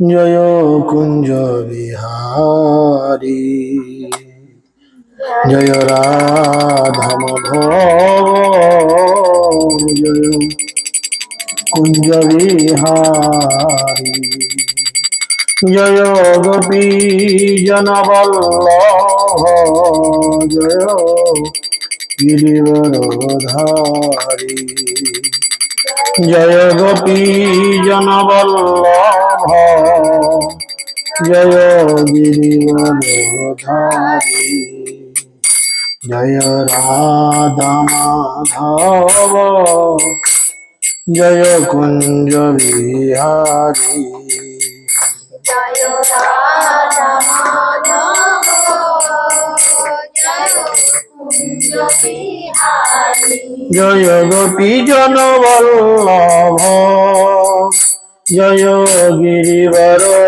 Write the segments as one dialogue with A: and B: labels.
A: জয় কুঞ্জ বিহারী জয় রাধা মাধব জয় কুঞ্জ বিহারী জয় গোপী জনবল্লভ জয় গিরিবরধারী জয় গোপী জনবল্লভ জয় গিরিবরধারী জয় রাধা মাধব জয় কুঞ্জ বিহারী
B: জয় রাধা মাধব জয় কুঞ্জ বিহারী
A: জয় গোপী জনবল্লভ জয় গিরিবরধারী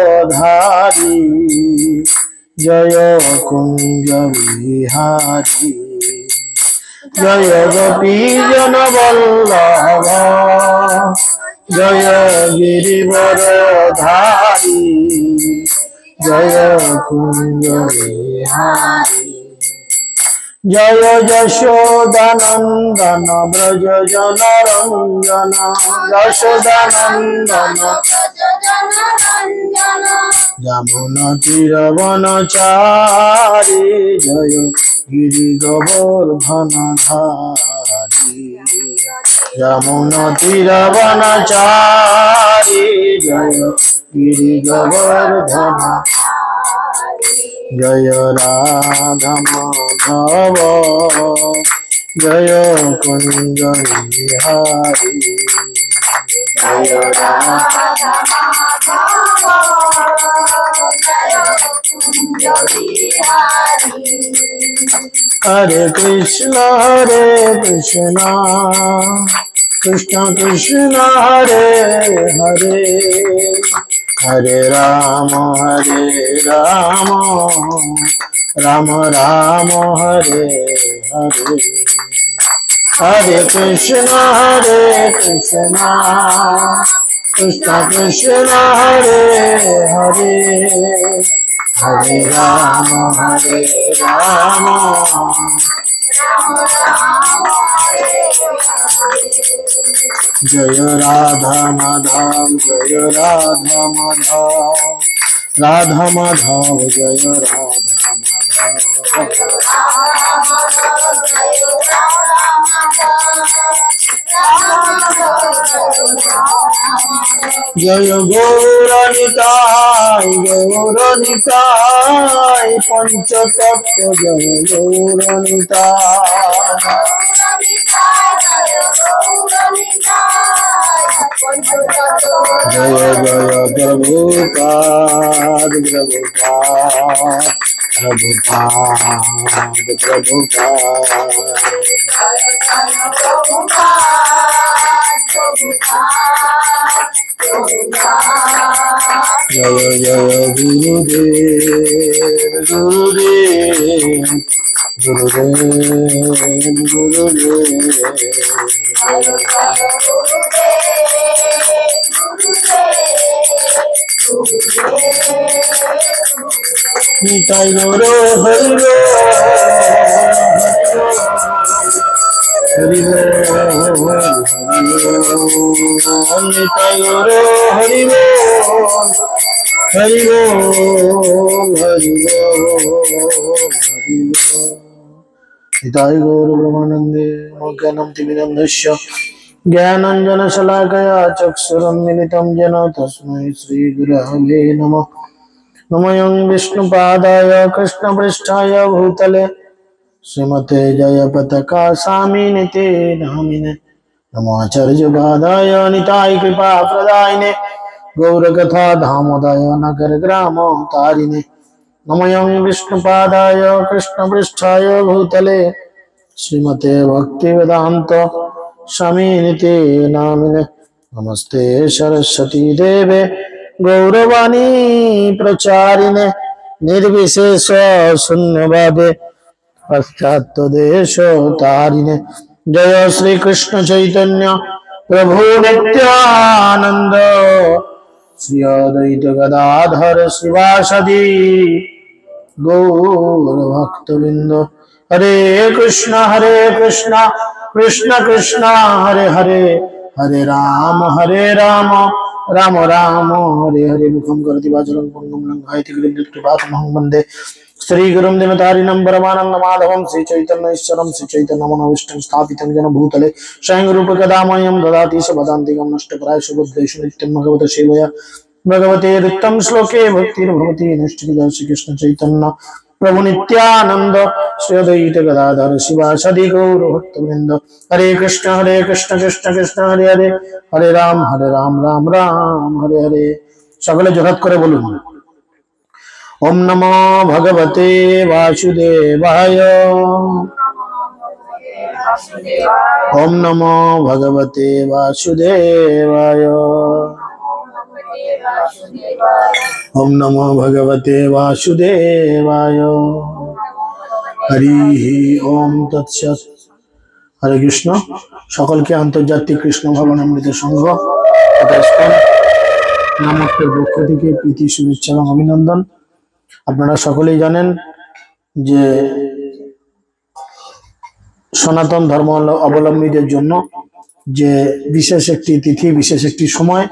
A: জয় কুঞ্জ বিহারী জয় গোপী জনবল্লভ জয় গিরিবরধারী জয় কুঞ্জ বিহারী জয় যশোদানন্দন ব্রজ জনরঞ্জন যশোদানন্দন যমুনা তীরবনচারী জয় গিরি গোবর্ধন ধারী যমুনা তীরবনচারী জয় গিরি গোবর্ধন জয় রাধা মাধব জয় কুঞ্জ বিহারী জয় রাধা হরে কৃষ্ণ কৃষ্ণ কৃষ্ণ হরে হরে হরে রাম রাম রাম হরে হরে হরে কৃষ্ণ কৃষ্ণ কৃষ্ণ হরে হরে হরে রাম জয় রাধা মাধব জয় রাধা মাধব রাধা মাধব জয় রাধা মাধব জয় গৌরনিতাই পঞ্চতত্ত্ব জয় গৌরনিতাই জয় জয় প্রভুপাদ জয় জয় গুরুদেব নিতাই গৌর হরিব হরিব নিতাই গৌর হরিব হরিব হরিব নিতাই গৌর ব্রহ্মানন্দে জ্ঞানম তিমিরন্ধস্য জ্ঞানাঞ্জন শলাকয়া চক্ষুরুন্মিলিतं येन तस्मै श्री गुरवे नमः नमोऽयं विष्णुपादाय कृष्णपृष्ठाय भूतले श्रीमते जयपताका स्वामिनिते नामिने नमो आचार्यपादाय निताय कृपाप्रदायिने गौरकथा धामोदय नगर ग्राम तारिणे नमोऽयं विष्णुपादाय कृष्णपृष्ठाय भूतले श्रीमते भक्तिवेदान्त स्वामिनिते नामिने नमस्ते सरस्वती देवे गौरवाणी प्रचारिणे निर्विशेष शून्यवादे पाश्चात्य देश तारिणे जय श्री कृष्ण चैतन्य प्रभु नित्यानंद श्री अद्वैत गदाधर शिवासदि गौर भक्तवृंद। हरे कृष्ण कृष्ण कृष्ण हरे हरे, हरे राम राम राम हरे हरे। मुखम करोति वाचालं पंगुं लंघयति गिरिं कृपातमहं वन्दे श्री गुरुं दिनतारिणं परमानंद माधवं श्री चैतन्य ईश्वरं श्री चैतन्य मनोभीष्टं स्थापितं जन भूतले स्वयं रूप कदामयं ददाति सबदान्तिकं नष्टप्रायश बुद्धेषु नित्यं भगवत सेवया भगवते रिक्तं श्लोके भक्तिर्भवति नष्टविदा श्री कृष्ण चैतन्य प्रभु नित्यानंद श्री अद्वैत गदाधर शिवासदि गौर भक्तवृंद। हरे कृष्ण कृष्ण कृष्ण हरे हरे, हरे राम राम राम हरे हरे। सकले जगत करे बोलुन ओम नमो भगवते वासुदेवाय, ओम नमो भगवते वासुदेवाय, ओम नमो भगवते वासुदेवाय। हरि ओम तत्सत्। हरे कृष्ण। सकल के आंतर्जातिक कृष्ण भवन अमृत संघ नामकेর পক্ষ থেকে প্রীতি শুভেচ্ছা এবং অভিনন্দন। আপনারা সকলেই জানেন যে সনাতন ধর্ম অবলম্বীদের জন্য যে বিশেষ একটি তিথি, বিশেষ একটি সময়,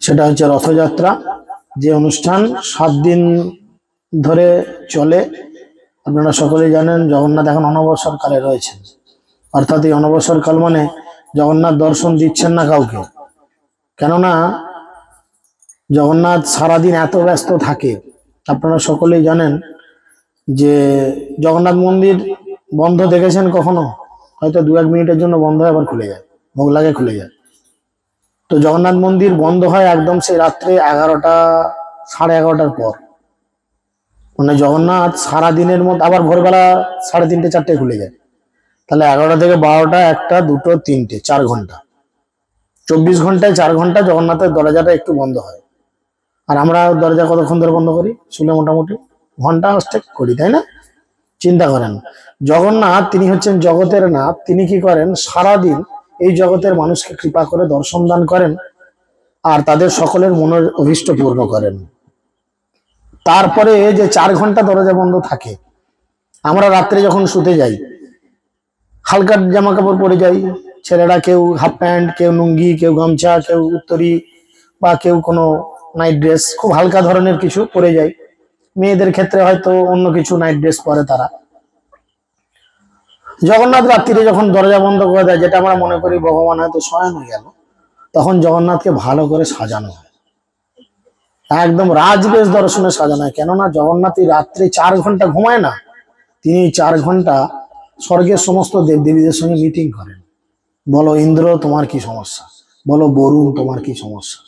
A: সেটা হচ্ছে রথযাত্রা। যে অনুষ্ঠান 7 দিন ধরে চলে। আপনারা সকলেই জানেন জগন্নাথ এখন অনবসর কালে রয়েছেন, অর্থাৎ এই অনবসর কাল মানে জগন্নাথ দর্শন দিচ্ছেন না কাউকে। কেননা জগন্নাথ সারাদিন এত ব্যস্ত থাকে। আপনারা সকলেই জানেন যে জগন্নাথ মন্দির বন্ধ দেখেছেন কখনো? হয়তো 2-1 মিনিটের জন্য বন্ধ হয়, আবার খুলে যায়, ভোগ লাগে খুলে যায়। তো জগন্নাথ মন্দির বন্ধ হয় একদম সেই রাত্রে 11টা 11:30টার পর। মানে জগন্নাথ সারাদিনের মধ্যে আবার ভোরবেলা 3:30 4টায় খুলে যায়। তাহলে 11টা থেকে 12টা 1টা 2টো 3টে 4 ঘন্টা, 24 ঘন্টায় 4 ঘন্টা জগন্নাথের দরজাটা একটু বন্ধ হয়। আর আমরা দরজা কতক্ষণ ধরে বন্ধ করি? শুনে মোটামুটি ঘন্টা অষ্টেক করি, তাই না? চিন্তা করেন, জগন্নাথ তিনি হচ্ছেন জগতের নাথ। তিনি কি করেন? সারাদিন এই জগতের মানুষকে কৃপা করে দর্শন দান করেন আর তাদের সকলের মনের অভীষ্ট পূর্ণ করেন। তারপরে যে 4 ঘন্টা দরজা বন্ধ থাকে, আমরা রাত্রে যখন শুতে যাই হালকা জামা কাপড় পরে যাই। ছেলেরা কেউ হাফ প্যান্ট, কেউ লুঙ্গি, কেউ গামছা, কেউ উত্তরি বা কেউ কোনো নাইট ড্রেস, খুব হালকা ধরনের কিছু পরে যায়। মেয়েদের ক্ষেত্রে হয়তো অন্য কিছু নাইট ড্রেস পরে তারা। জগন্নাথ রাত্রিরে যখন দরজা বন্ধ করে দেয়, যেটা আমরা মনে করি ভগবান হয়তো শয়ন হয়ে গেল, তখন জগন্নাথকে ভালো করে সাজানো হয়, একদম রাজবেশ দর্শনে সাজানো হয়। কেননা জগন্নাথ এই রাত্রে 4 ঘন্টা ঘুমায় না, তিনি 4 ঘন্টা স্বর্গের সমস্ত দেবদেবীদের সঙ্গে মিটিং করেন। বলো ইন্দ্র তোমার কি সমস্যা, বলো বরুণ তোমার কি সমস্যা,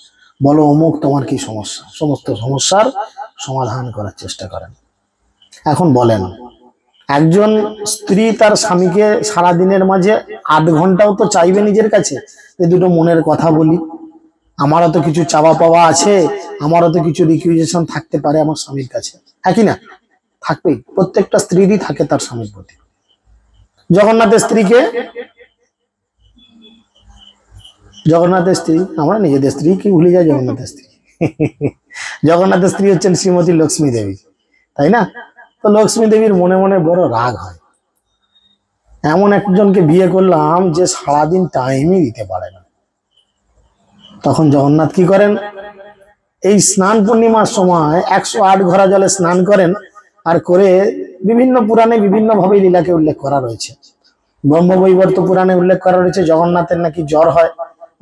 A: বলো অমুক তোমার কি সমস্যা, সমস্ত সমস্যার সমাধান করার চেষ্টা করেন। এখন বলেন, একজন স্ত্রী তার স্বামীকে সারাদিনের মাঝে 8 ঘন্টাও তো চাইবে নিজের কাছে যে দুটো মনের কথা বলি, আমারও তো কিছু চাওয়া পাওয়া আছে, আমারও তো কিছু রিকুইজিশন থাকতে পারে আমার স্বামীর কাছে, হ্যাঁ কি না? থাকবেই, প্রত্যেকটা স্ত্রীরই থাকে তার স্বামীর প্রতি। জগন্নাথের স্ত্রী, আমরা নিজেদের স্ত্রী কি ভুলে যাই? জগন্নাথের স্ত্রী হচ্ছেন শ্রীমতী লক্ষ্মী দেবী, তাই না? তো লক্ষ্মী দেবীর মনে মনে বড় রাগ হয়, এমন একজনকে বিয়ে করলাম যে সারাদিন টাইমই দিতে পারে না। তখন জগন্নাথ কি করেন? এই স্নান পূর্ণিমার সময় 108 ঘড়া জলে স্নান করেন। আর করে বিভিন্ন পুরাণে বিভিন্ন ভাবে লীলাকে উল্লেখ করা রয়েছে। ব্রহ্মবৈবর্ত পুরাণে উল্লেখ করা রয়েছে জগন্নাথের নাকি জ্বর হয়।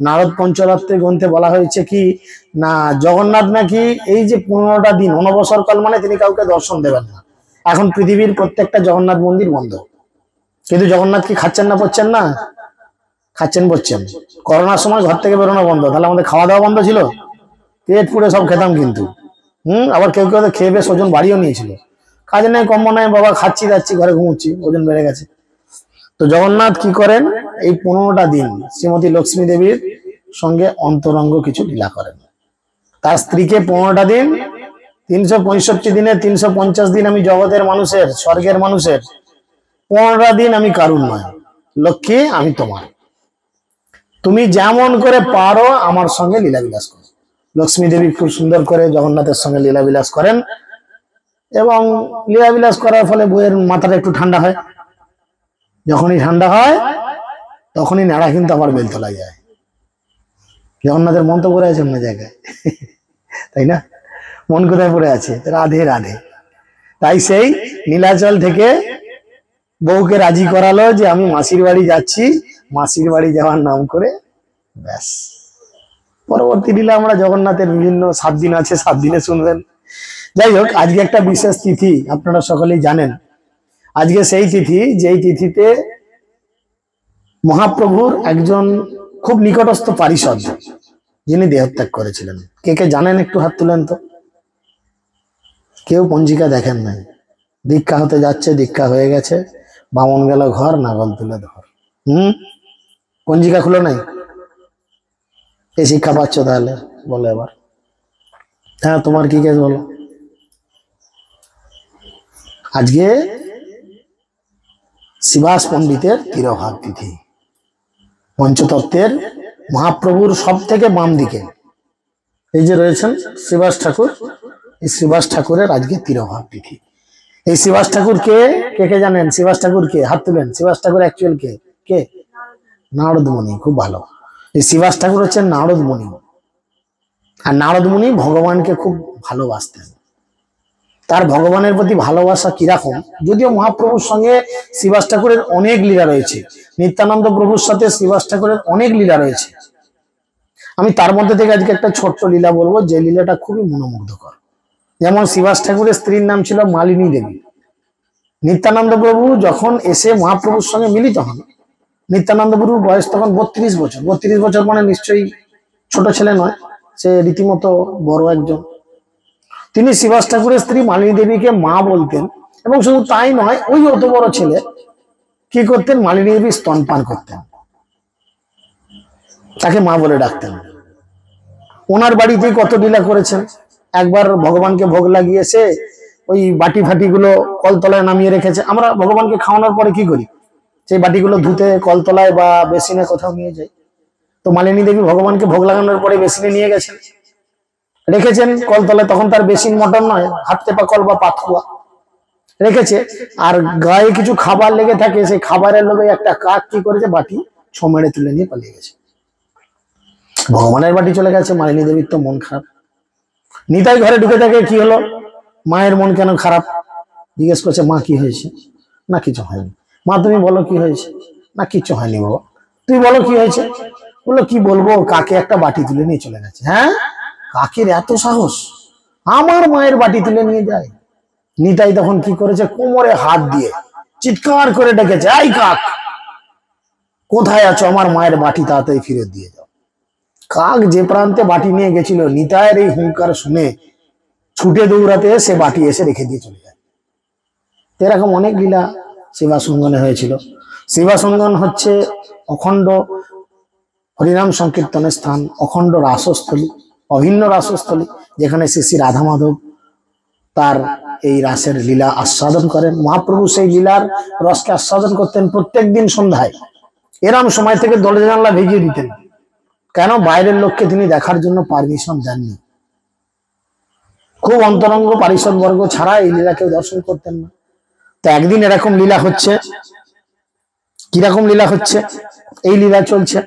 A: নারদ পঞ্চরাত্রে গ্রন্থে বলা হয়েছে কি না, জগন্নাথ নাকি এই যে 15টা দিন অনবসর কাল মানে তিনি কাউকে দর্শন দেবেন না। এখন পৃথিবীর প্রত্যেকটা জগন্নাথ মন্দির বন্ধ, কিন্তু জগন্নাথ কি খাচ্ছেন না পড়ছেন না? খাচ্ছেন পড়ছেন। করোনার সময় ঘর থেকে বেরোনো বন্ধ, তাহলে আমাদের খাওয়া দাওয়া বন্ধ ছিল, পেট পুড়ে সব খেতাম কিন্তু। আবার কেউ কেউ খেয়ে বেশ ওজন বাড়িও নিয়েছিল। কাজে নাই কম্ম নাই, বাবা খাচ্ছি যাচ্ছি, ঘরে ঘুমোচ্ছি, ওজন বেড়ে গেছে। তো জগন্নাথ কি করেন? এই 15টা দিন শ্রীমতী লক্ষ্মী দেবীর সঙ্গে অন্তরঙ্গ কিছু লীলা করেন। তার স্ত্রীকে 15টা দিন, 365 দিনে 350 দিন আমি জগতের মানুষের, স্বর্গের মানুষের, 15টা দিন আমি কারুণ্যময়, লক্ষ্মী আমি তোমার। তুমি যেমন করে পারো আমার সঙ্গে লীলাবিলাস করো। লক্ষ্মী দেবী খুব সুন্দর করে জগন্নাথের সঙ্গে লীলাবিলাস করেন, এবং লীলাবিলাস করার ফলে বইয়ের মাথাটা একটু ঠান্ডা হয়। যখনই ঠান্ডা হয় তখনই নাড়া কিন্তু আবার বেলতলায় যায়। জগন্নাথের মন তো পড়ে আছে অন্য জায়গায়, তাই না? মন কোথায় পড়ে আছে? রাধে রাধে। তাই সেই নীলাচল থেকে বউকে রাজি করালো যে আমি মাসির বাড়ি যাচ্ছি, মাসির বাড়ি যাওয়ার নাম করে, ব্যাস। পরবর্তী লীলা আমরা জগন্নাথের বিভিন্ন 7 দিন আছে, 7 দিনে শুনবেন। যাই হোক, আজকে একটা বিশেষ তিথি, আপনারা সকলেই জানেন। আজকে সেই তিথি যেই তিথিতে মহাপ্রভুর একজন খুব নিকটস্থ পারিষদ যিনি দেহত্যাগ করেছিলেন। কে কে জানেন একটু হাত তুলেন তো। কেউ পঞ্জিকা দেখেন নাই। দীক্ষা হতে যাচ্ছে, দীক্ষা হয়ে গেছে, বামন গেল ঘর, নাগল তুলে ধর। পঞ্জিকা খুলো নাই? এই শিক্ষা পাচ্ছ তাহলে? বলো এবার। হ্যাঁ, তোমার কি কেস বলো। আজকে শিবাস পণ্ডিতের তিরোভাগ তিথি। পঞ্চতত্ত্বের মহাপ্রভুর সব থেকে বাম দিকে এই যে রয়েছেন শিবাস ঠাকুর, এই শিবাস ঠাকুরের আজকে তিরোভাগ তিথি। এই শিবাস ঠাকুর কে? কে কে জানেন শিবাস ঠাকুর কে? হাত তুলেন। শিবাস ঠাকুর অ্যাকচুয়াল কে? কে? নারদ মুনি। খুব ভালো। এই শিবাস ঠাকুর হচ্ছেন নারদ মুনি। আর নারদ মুনি ভগবানকে খুব ভালোবাসতেন। তার ভগবানের প্রতি ভালোবাসা কিরকম, যদিও মহাপ্রভুর সঙ্গে শিবাস ঠাকুরের অনেক লীলা রয়েছে, নিত্যানন্দ প্রভুর সাথে শিবাস ঠাকুরের অনেক লীলা রয়েছে। আমি তার মধ্যে থেকে আজকে একটা ছোট্ট লীলা বলবো, যে লীলাটা খুবই মনোমুগ্ধকর। যেমন শিবাস ঠাকুরের স্ত্রীর নাম ছিল মালিনী দেবী। নিত্যানন্দ প্রভু যখন এসে মহাপ্রভুর সঙ্গে মিলিত হন, নিত্যানন্দ প্রভুর বয়স তখন 32 বছর। 32 বছর মানে নিশ্চয়ই ছোট ছেলে নয়, সে রীতিমতো বড় একজন। তিনি শিবাস ঠাকুরের স্ত্রী মালিনী দেবীকে মা বলতেন, এবং শুধু তাই নয়, ওই অত বড় ছেলে কি করতেন, মালিনী দেবী স্তনপান করতেন, তাকে মা বলে ডাকতেন। ওনার বাড়িতেই কত লীলা করেছেন। একবার ভগবানকে ভোগ লাগিয়েছে, ওই বাটি ফাটি গুলো কলতলায় নামিয়ে রেখেছে। আমরা ভগবানকে খাওয়ানোর পরে কি করি, সেই বাটিগুলো ধুতে কলতলায় বা বেসিনে কোথাও নিয়ে যাই। তো মালিনী দেবী ভগবানকে ভোগ লাগানোর পরে বেসিনে নিয়ে গেছেন, রেখেছেন কলতলায়। তখন তার বেসিন মটর নয়, হাত টেপা কল বা পাতকুয়া রেখেছে। আর গায়ে কিছু খাবার লেগে থাকে, সেই খাবারের লোভে একটা কাক কি করেছে, বাটি ছো মেরে তুলে নিয়ে পালিয়ে গেছে। ভগবানের বাটি চলে গেছে, মালিনী দেবীর তো মন খারাপ। নিতাই ঘরে ঢুকে থাকে, কি হলো, মায়ের মন কেন খারাপ? জিজ্ঞেস করছে, মা কি হয়েছে? না কিছু হয়নি। মা তুমি বলো কি হয়েছে? না কিছু হয়নি বাবা। তুই বলো কি হয়েছে? বললো কি বলবো, কাকে একটা বাটি তুলে নিয়ে চলে গেছে। হ্যাঁ, কাকের এত সাহস আমার মায়ের বাটি তুলে নিয়ে যায়? নিতাই তখন কি করেছে, কোমরে হাত দিয়ে চিৎকার করে ডেকেছে, এই কাক কোথায় আছো, আমার মায়ের বাটি তাড়াতাড়ি ফিরে দিয়ে যাও। কাক যে প্রান্তে বাটি নিয়ে গেছিল, নিতাইয়ের এই হুঙ্কার শুনে ছুটে দৌড়াতে সে বাটি এসে রেখে দিয়ে চলে যায়। এরকম অনেক লীলা শিবাসঙ্গনে হয়েছিল। শিবাসঙ্গন হচ্ছে অখণ্ড হরিনাম সংকীর্তনের স্থান, অখণ্ড রাসস্থলী, অভিন্ন রাসস্থলী, যেখানে শ্রী শ্রী রাধা মাধব তার এই রাসের লীলা আস্বাদন করেন। মহাপ্রভু সেই লীলার রসকে আস্বাদন করতেন প্রত্যেক দিন সন্ধ্যায়। এরম সময় থেকে দরজা জানলা ভেজিয়ে দিতেন। কেন? বাইরের লোককে তিনি দেখার জন্য পারমিশন দেননি। খুব অন্তরঙ্গ পারিষদ বর্গ ছাড়া এই লীলা কেউ দর্শন করতেন না। তো একদিন এরকম লীলা হচ্ছে। কিরকম লীলা হচ্ছে? এই লীলা চলছে,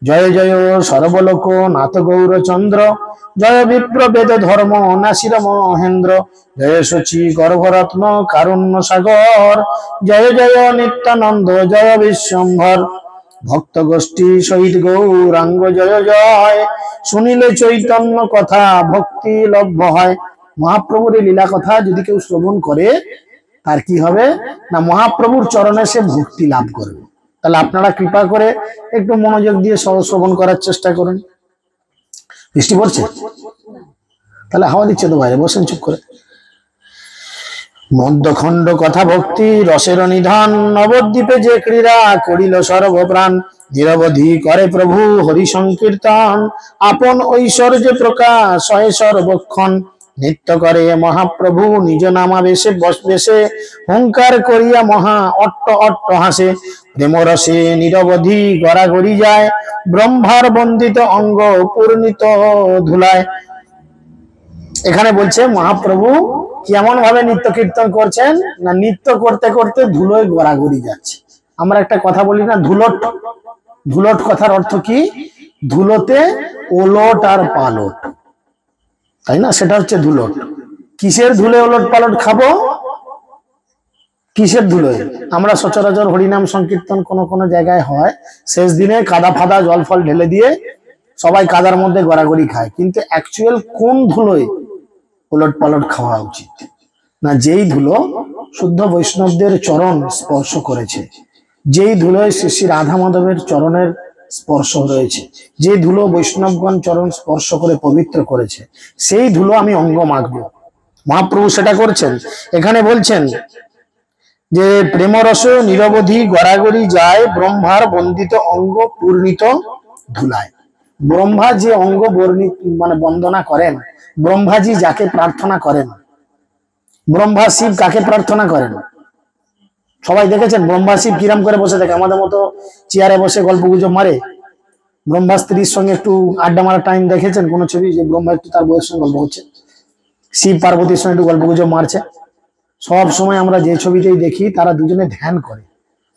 A: জয় জয় সর্বলোক নাথ গৌরচন্দ্র, জয় বিপ্র বেদ ধর্ম নাসির মহেন্দ্র, জয় শচী গর্ভরত্ন কারুণ্য সাগর, জয় জয় নিত্যানন্দ জয় বিশ্বম্ভর, ভক্ত গোষ্ঠী সহিত গৌরাঙ্গ জয় জয়, শুনিলে চৈতন্য কথা ভক্তি লভ্য হয়। মহাপ্রভুর এই লীলা কথা যদি কেউ শ্রবণ করে, তার কি হবে না, মহাপ্রভুর চরণে সে ভক্তি লাভ করবে। তাহলে আপনারা কৃপা করে একটু মনোযোগ দিয়ে শ্রবণ করার চেষ্টা করুন। বৃষ্টি পড়ছে? তাহলে হাওয়া দিচ্ছে তো বাইরে, বসেন চুপ করে। মধ্যখণ্ড কথা ভক্তি রসের নিধান, নবদ্বীপে যে ক্রীড়া করিল সর্বপ্রাণ, নিরবধি করে প্রভু হরি সংকীর্তন, আপন ঐশ্বর্য প্রকাশ হয় সর্বক্ষণ, নিত্য করে মহাপ্রভু নিজ নামাবেশে বসবেশে, হুঙ্কার করিয়া মহা অট্ট অট্ট হাসে, প্রেমরসে নিরবধি গড়াগড়ি যায়, ব্রহ্মার বন্দিত অঙ্গ পূর্ণিত ধুলায়। এখানে বলছে মহাপ্রভু কেমন ভাবে নৃত্য কীর্তন করছেন না, নৃত্য করতে করতে ধুলোয় গড়াগড়ি যাচ্ছে। আমরা একটা কথা বলি না, ধুলট। ধুলট কথার অর্থ কি? ধুলোতে ওলট আর পালট, তাই না? সেটা হচ্ছে ধুলট। কিসের ধুলে ওলট পালট খাবো? কিসের ধুলোয়? আমরা সচরাচর হরিনাম সংকীর্তন কোন জায়গায় হয়, শেষ দিনে কাদা ফাদা জল ফল ঢেলে দিয়ে সবাই কাদার মধ্যে গড়াগড়ি খায়, কিন্তু অ্যাকচুয়াল কোন ধুলোয় ওলট পালট খাওয়া উচিত? না, যেই ধুলো শুদ্ধ বৈষ্ণবদের চরণ স্পর্শ করেছে, যেই ধুলোয় শ্রী শ্রী রাধা মাধবের চরণের স্পর্শ রয়েছে, যে ধুলো বৈষ্ণবগণ চরণ স্পর্শ করে পবিত্র করেছে, সেই ধুলো আমি অঙ্গ মাখবো। মহাপ্রভু সেটা করছেন। এখানে বলছেন যে প্রেমরস নিরবধি গড়াগড়ি যায়, ব্রহ্মার বন্দিত অঙ্গ পূর্ণিত ধুলায়। ব্রহ্মা যে অঙ্গ মানে বন্দনা করেন, ব্রহ্মাজি যাকে প্রার্থনা করেন, ব্রহ্মা শিব কাকে প্রার্থনা করেন? সবাই দেখেছেন ব্রহ্মা শিব কিরাম করে বসে থাকে? আমাদের মতো চেয়ারে বসে গল্প গুজব মারে? ব্রহ্মা স্ত্রীর সঙ্গে একটু আড্ডা মারার টাইম দেখেছেন কোন ছবি, যে ব্রহ্মা একটু তার বউয়ের সঙ্গে গল্প করছে, শিব পার্বতীর সঙ্গে একটু গল্প গুজব মারছে? সব সময় আমরা যে ছবিতেই দেখি তারা দুজনে ধ্যান করে।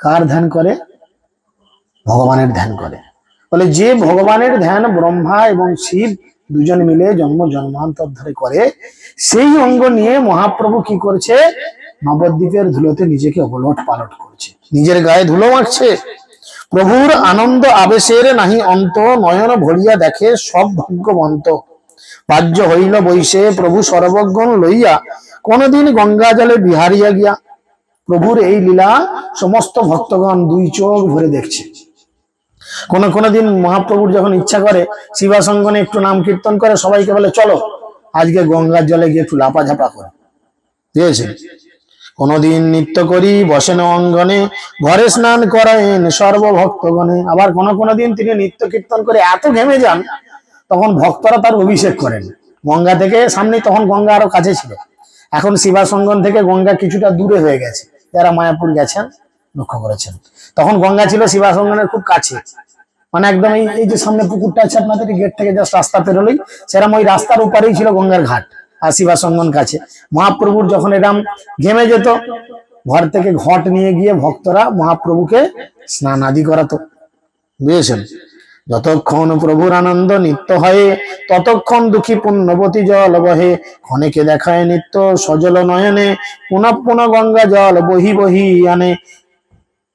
A: কার ধ্যান করে? ভগবানের ধ্যান করে। বলে যে ভগবানের ধ্যান ব্রহ্মা এবং শিব দুজন মিলে জন্ম জন্মান্তর ধরে করে, সেই অঙ্গ নিয়ে মহাপ্রভু কি করছে? নবদ্বীপের ধুলোতে নিজেকে ওলট পালট করছে, নিজের গায়ে ধুলো মাখছে। প্রভুর আনন্দ আবেশের নাহি অন্ত, নয়ন ভরিয়া দেখে সব ভাগ্যবন্ত। বাহ্য হইল বৈশে প্রভু সর্বজ্ঞ লইয়া, কোনদিন গঙ্গা জলে বিহারিয়া গিয়া। প্রভুর এই লীলা সমস্ত ভক্তগণ দুই চোখ ভরে দেখছে। কোন দিন মহাপ্রভুর যখন ইচ্ছা করে, শিবাসঙ্গনে একটু নাম কীর্তন করে, সবাইকে বলে চলো আজকে গঙ্গার জলে গিয়ে একটু লাপা ঝাপা করে, বুঝেছেন? কোনদিন নৃত্য করি বসেন অঙ্গনে, ঘরে স্নান করেন সর্বভক্তগণে। আবার কোন দিন তিনি নৃত্য কীর্তন করে এত ঘেমে যান, তখন ভক্তরা তার অভিষেক করেন গঙ্গা থেকে। সামনে তখন গঙ্গা আরো কাছে ছিল, এখন শিবাসঙ্গন থেকে গঙ্গা কিছুটা দূরে হয়ে গেছে। যারা মায়াপুর গেছেন লক্ষ্য করেছেন, তখন গঙ্গা ছিল শিবাসঙ্গনের খুব কাছে, মানে একদম এই যে সামনে পুকুরটা আছে আপনাদের, গেট থেকে জাস্ট রাস্তা পেরোলেই সেরকম ওই রাস্তার উপরেই ছিল গঙ্গার ঘাট আর শিবাসঙ্গন কাছে। মহাপ্রভুর যখন এরম ঘেমে যেত, ঘর থেকে ঘট নিয়ে গিয়ে ভক্তরা মহাপ্রভুকে স্নান আদি করাতো, বুঝেছেন? যতক্ষণ প্রভুর আনন্দ নিত্য হয়, ততক্ষণ দুঃখী পুণ্যবতী জল বহে। ক্ষণেকে দেখায় নিত্য সজল নয়নে, পুনঃ পুনঃ গঙ্গা জল বহি বহি আনে।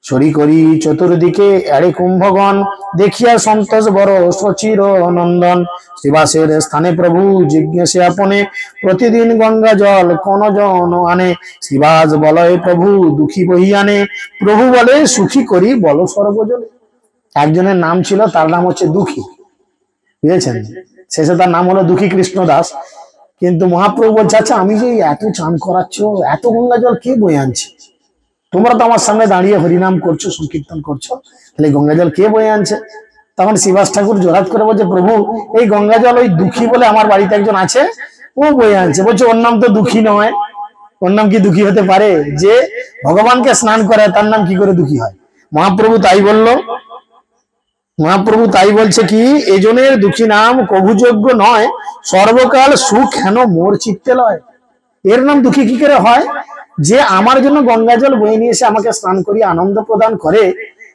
A: সরি করি চতুর্দিকে এড়ে কুম্ভগণ, দেখিয়া সন্তোষ বড় সচির নন্দন। শ্রীবাসের স্থানে প্রভু জিজ্ঞাসে আপনে, প্রতিদিন গঙ্গা জল কোন জন আনে। শ্রীবাস বলয় প্রভু দুঃখী বহি আনে, প্রভু বলে সুখী করি বল সর্বজনে। একজনের নাম ছিল, তার নাম হচ্ছে দুঃখী, বুঝেছেন? শেষে তার নাম হলো দুঃখী কৃষ্ণ দাস। কিন্তু মহাপ্রভু বলছে, আচ্ছা আমি যে এত চান করাচ্ছ, এত গঙ্গা জল কে বয়ে আনছে? তোমরা তো আমার সামনে দাঁড়িয়ে হরিনাম করছো, সংকীর্তন করছো, তাহলে গঙ্গা জল কে বয়ে আনছে? তখন শিবাস ঠাকুর জোরাত করে বলছে, প্রভু এই গঙ্গা জল ওই দুঃখী বলে আমার বাড়িতে একজন আছে, ও বয়ে আনছে। বলছে ওর নাম তো দুঃখী নয়। ওর নাম কি দুঃখী হতে পারে? যে ভগবানকে স্নান করে তার নাম কি করে দুঃখী হয়? মহাপ্রভু তাই বললো। মহাপ্রভু তাই বলছে কি, এজনের দুঃখী নাম কভুযোগ্য নয়, সর্বকাল সুখ হেন মোর চিত্তে লয়। এর নাম দুঃখী কি করে হয়? যে আমার জন্য গঙ্গা জল বয়ে নিয়ে এসে আমাকে স্নান করিয়ে আনন্দ প্রদান করে,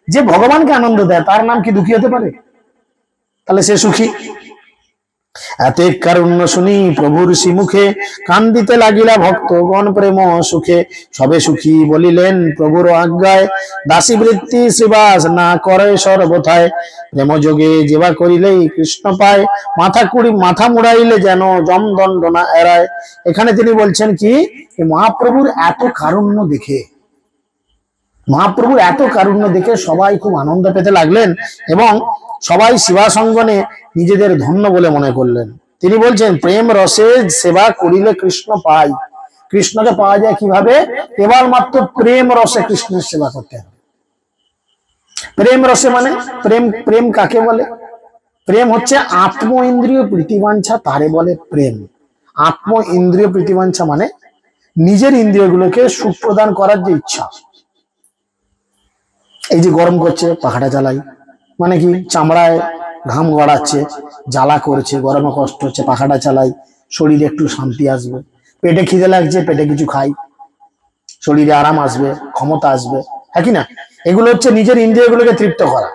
A: যে ভগবানকে আনন্দ দেয়, তার নাম কি দুঃখী হতে পারে? তাহলে সে সুখী। এত কারুণ্য শুনি প্রভুর শ্রীমুখে, কান্দিতে লাগিলা ভক্তগণ প্রেম সুখে। সবে সুখী বলিলেন প্রভুর আজ্ঞায়, দাসী বৃত্তি শ্রীবাস না করে সর্বথায়। প্রেম যোগে যেবা করিলেই কৃষ্ণ পায়, মাথা মুড়াইলে যেন জমদণ্ড না এড়ায়। এখানে তিনি বলছেন কি, মহাপ্রভুর এত কারুণ্য দেখে, মহাপ্রভুর এত কারুণ্য দেখে সবাই খুব আনন্দ পেতে লাগলেন এবং সবাই শিবাসঙ্গনে নিজেদের ধন্য বলে মনে করলেন। তিনি বলছেন, প্রেম রসে সেবা করিলে কৃষ্ণ পাই। কৃষ্ণকে পাওয়া যায় কিভাবে? কেবলমাত্র প্রেম রসে কৃষ্ণের সেবা করতে হবে। প্রেম রসে মানে প্রেম কাকে বলে? প্রেম হচ্ছে আত্ম ইন্দ্রিয় প্রীতিবাঞ্ছা, তারে বলে প্রেম। আত্ম ইন্দ্রিয় প্রীতিবাঞ্ছা মানে নিজের ইন্দ্রিয়গুলোকে সুখ প্রদান করার যে ইচ্ছা। এই যে গরম করছে, পাখাটা চালাই, মানে কি চামড়ায় ঘাম গড়াচ্ছে, জ্বালা করছে, গরমে কষ্ট হচ্ছে, পাখাটা চালাই, শরীরে একটু শান্তি আসবে। পেটে খিদে লাগছে, পেটে কিছু খাই, শরীরে আরাম আসবে, ক্ষমতা আসবে, হ্যাঁ কি না? এগুলো হচ্ছে নিজের ইন্দ্রিয়গুলোকে তৃপ্ত করা।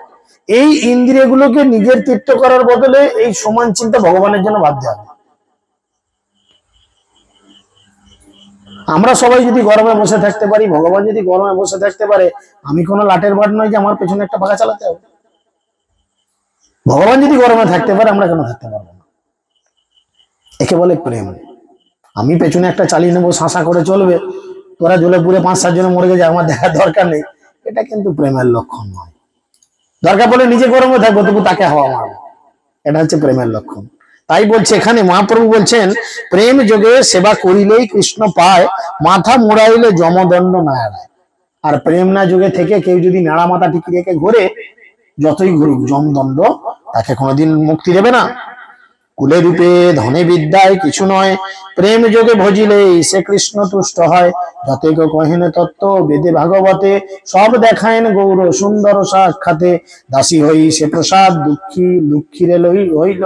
A: এই ইন্দ্রিয়গুলোকে নিজের তৃপ্ত করার বদলে এই সমান চিন্তা ভগবানের জন্য ভাবতে হবে। আমরা সবাই যদি গরমে বসে থাকতে পারি, ভগবান যদি গরমে বসে থাকতে পারে, আমি কোনো লাটের বাট নয় যে আমার পেছনে একটা পাখা চালাতে হবে। ভগবান যদি গরমে থাকতে পারে, আমরা কেন থাকতে পারবো না? একে বলে প্রেম। আমি পেছনে একটা চালিয়ে নেবো, শাঁসা করে চলবে, তোরা জ্বলে পুড়ে 5-7 জন মরে গেছে, আমার দেখার দরকার নেই, এটা কিন্তু প্রেমের লক্ষণ নয়। দরকার পড়লে নিজে গরমে থাকবো, তবু তাকে হাওয়া মারবো, এটা হচ্ছে প্রেমের লক্ষণ। তাই বলছে এখানে মহাপ্রভু বলছেন, প্রেম যোগে সেবা করিলেই কৃষ্ণ পায়, মাথা মুড়াইলে যমদণ্ড না এড়ায়। আর প্রেম না যোগে থেকে কেউ যদি নাড়া মাথা টিকি রেখে ঘুরে, যতই ঘুরুক যমদণ্ড তাকে কোনোদিন মুক্তি দেবে না। কুলে রূপে ধনে বিদ্যায় কিছু নয়, প্রেম যোগে ভজিলেই সে কৃষ্ণ তুষ্ট হয়। যত কহেন তত্ত্ব বেদে ভাগবতে, সব দেখায়েন গৌর সুন্দর সাক্ষাতে। দাসী হই সে প্রসাদ দুঃখী দুঃখীরে হইল,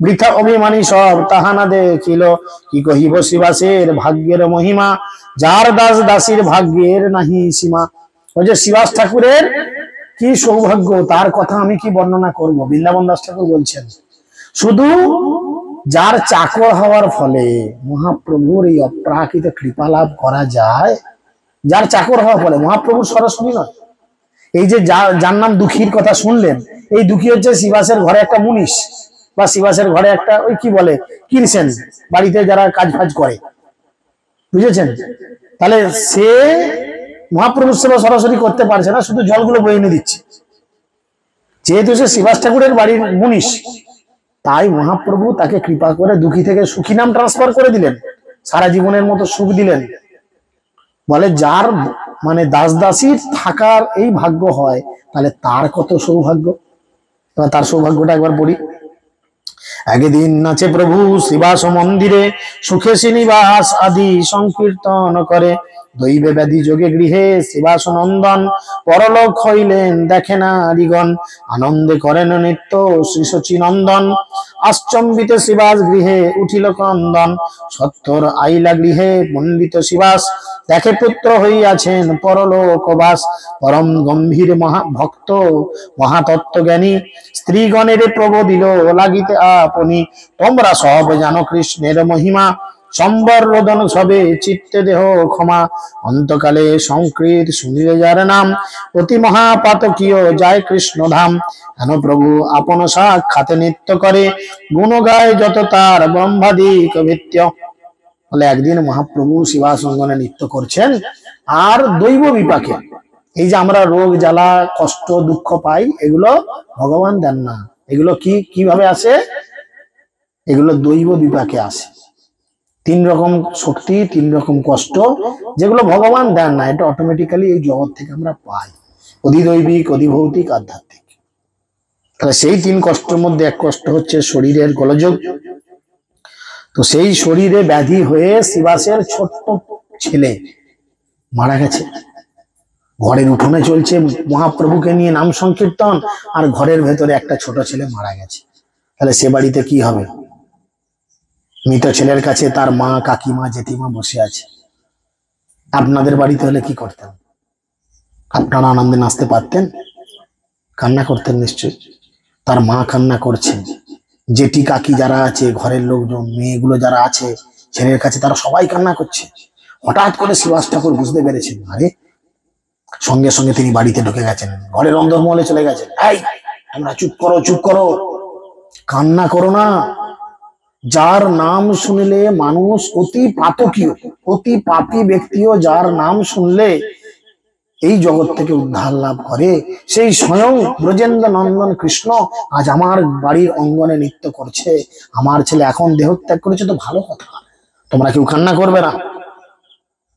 A: বৃথা অভিমানী সব তাহা না দেখিল। কি কহিব শিবাসের ভাগ্যের মহিমা, যার দাস দাসীর ভাগ্যের নাহি সীমা। ওই যে শিবাস ঠাকুরের কি সৌভাগ্য, তার কথা আমি কি বর্ণনা করব। বৃন্দাবন দাস ঠাকুর বলছেন, শুধু যার চাকর হওয়ার ফলে মহাপ্রভুর এই অপ্রাকৃত কৃপা লাভ করা যায়, যার চাকর হওয়ার ফলে, মহাপ্রভুর সরাসরি নয়। এই যে যার নাম দুঃখীর কথা শুনলেন, এই দুঃখী হচ্ছে শিবাসের ঘরে একটা মুনিশ, বা শিবাসের ঘরে একটা ওই কি বলে কিরসেন, বাড়িতে যারা কাজ ফাজ করে, বুঝেছেন? তাহলে সে মহাপ্রভুর সেবা সরাসরি করতে পারছে না, শুধু জলগুলো বয়ে এনে দিচ্ছে। যেহেতু সে শিবাস ঠাকুরের বাড়ির মুনিশ, তাই মহাপ্রভু তাকে কৃপা করে দুঃখী থেকে সুখী নাম ট্রান্সফার করে দিলেন, সারা জীবনের মতো সুখ দিলেন। বলে যার মানে দাস দাসীর থাকার এই ভাগ্য হয়, তাহলে তার কত সৌভাগ্য। এবার তার সৌভাগ্যটা একবার পড়ি। একদিন নাচে প্রভু শিবাস মন্দিরে, সুখে শ্রীনিবাস আদি সংকীর্তন করে। দৈবে ব্যাধি যোগে গৃহে শিবাস নন্দন, পরলোক হইলেন দেখে নারীগণ। আনন্দে করেন নিত্য শ্রী শচী নন্দন, আশ্চম্বিত শিবাস গৃহে উঠিল ক্রন্দন। সত্তর আইলা গৃহে পণ্ডিত শিবাস, দেখে পুত্র হইয়াছেন পরলোকবাস। পরম গম্ভীর ভক্ত মহাতত্ত্ব জ্ঞানী, স্ত্রীগণের প্রবোধিল লাগিতে আপনি। তোমরা সব জানো কৃষ্ণের মহিমা, সম্বর রোদন সবে চিত্তে দেহ ক্ষমা। অন্তকালে সংকৃত শুনিলে যার নাম, অতি মহাপাতকীয় যায় কৃষ্ণ ধাম। হেন প্রভু আপন সাক্ষাতে নিত্য করে, গুণ গায় যত তার ব্রহ্মাদিক ভৃত্য। বলে একদিন মহাপ্রভু শিবাস অঙ্গনে নৃত্য করছেন, আর দৈব বিপাকে, এই যে আমরা রোগ জ্বালা কষ্ট দুঃখ পাই, এগুলো ভগবান দেন না। এগুলো কিভাবে আসে? এগুলো দৈব বিপাকে আসে। 3 রকম শক্তি, 3 রকম কষ্ট, যেগুলো ভগবান দেন না, এটা অটোমেটিক্যালি এই জগৎ থেকে আমরা পাই, অধিদৈবিক, অধিভৌতিক, আধ্যাত্মিক। তাহলে সেই 3 কষ্টের মধ্যে এক কষ্ট হচ্ছে শরীরের গোলযোগ। তো সেই শরীরে ব্যাধি হয়ে শিবাসের ছোট্ট ছেলে মারা গেছে। ঘরের উঠোনে চলছে মহাপ্রভুকে নিয়ে নাম সংকীর্তন, আর ঘরের ভেতরে একটা ছোট ছেলে মারা গেছে। তাহলে সে বাড়িতে কি হবে? মৃত ছেলের কাছে তার মা, কাকিমা, জেঠিমা বসে আছে। আপনাদের বাড়িতে হলে কি করতেন? আপনারা আনন্দে নাচতে পারতেন? কান্না করতেন নিশ্চয়ই। তার মা কান্না করছে, জেঠি কাকি যারা আছে, ঘরের লোকজন, মেয়েগুলো যারা আছে ছেলের কাছে, তারা সবাই কান্না করছে। হঠাৎ করে শিবাস ঠাকুর বুঝতে পেরেছেন, আরে, সঙ্গে সঙ্গে তিনি বাড়িতে ঢুকে গেছেন, ঘরের অন্দরমহলে চলে গেছেন। এই তোমরা চুপ করো, চুপ করো, কান্না করো না। যার নাম শুনলে মানুষ অতি পাতকীয়, অতি পাপী ব্যক্তিও যার নাম শুনলে এই জগৎ থেকে উদ্ধার লাভ করে, সেই স্বয়ং ব্রজেন্দ্র নন্দন কৃষ্ণ আজ আমার বাড়ির অঙ্গনে নৃত্য করছে। আমার ছেলে এখন দেহত্যাগ করেছে, তো ভালো কথা, তোমরা কেউ কান্না করবে না।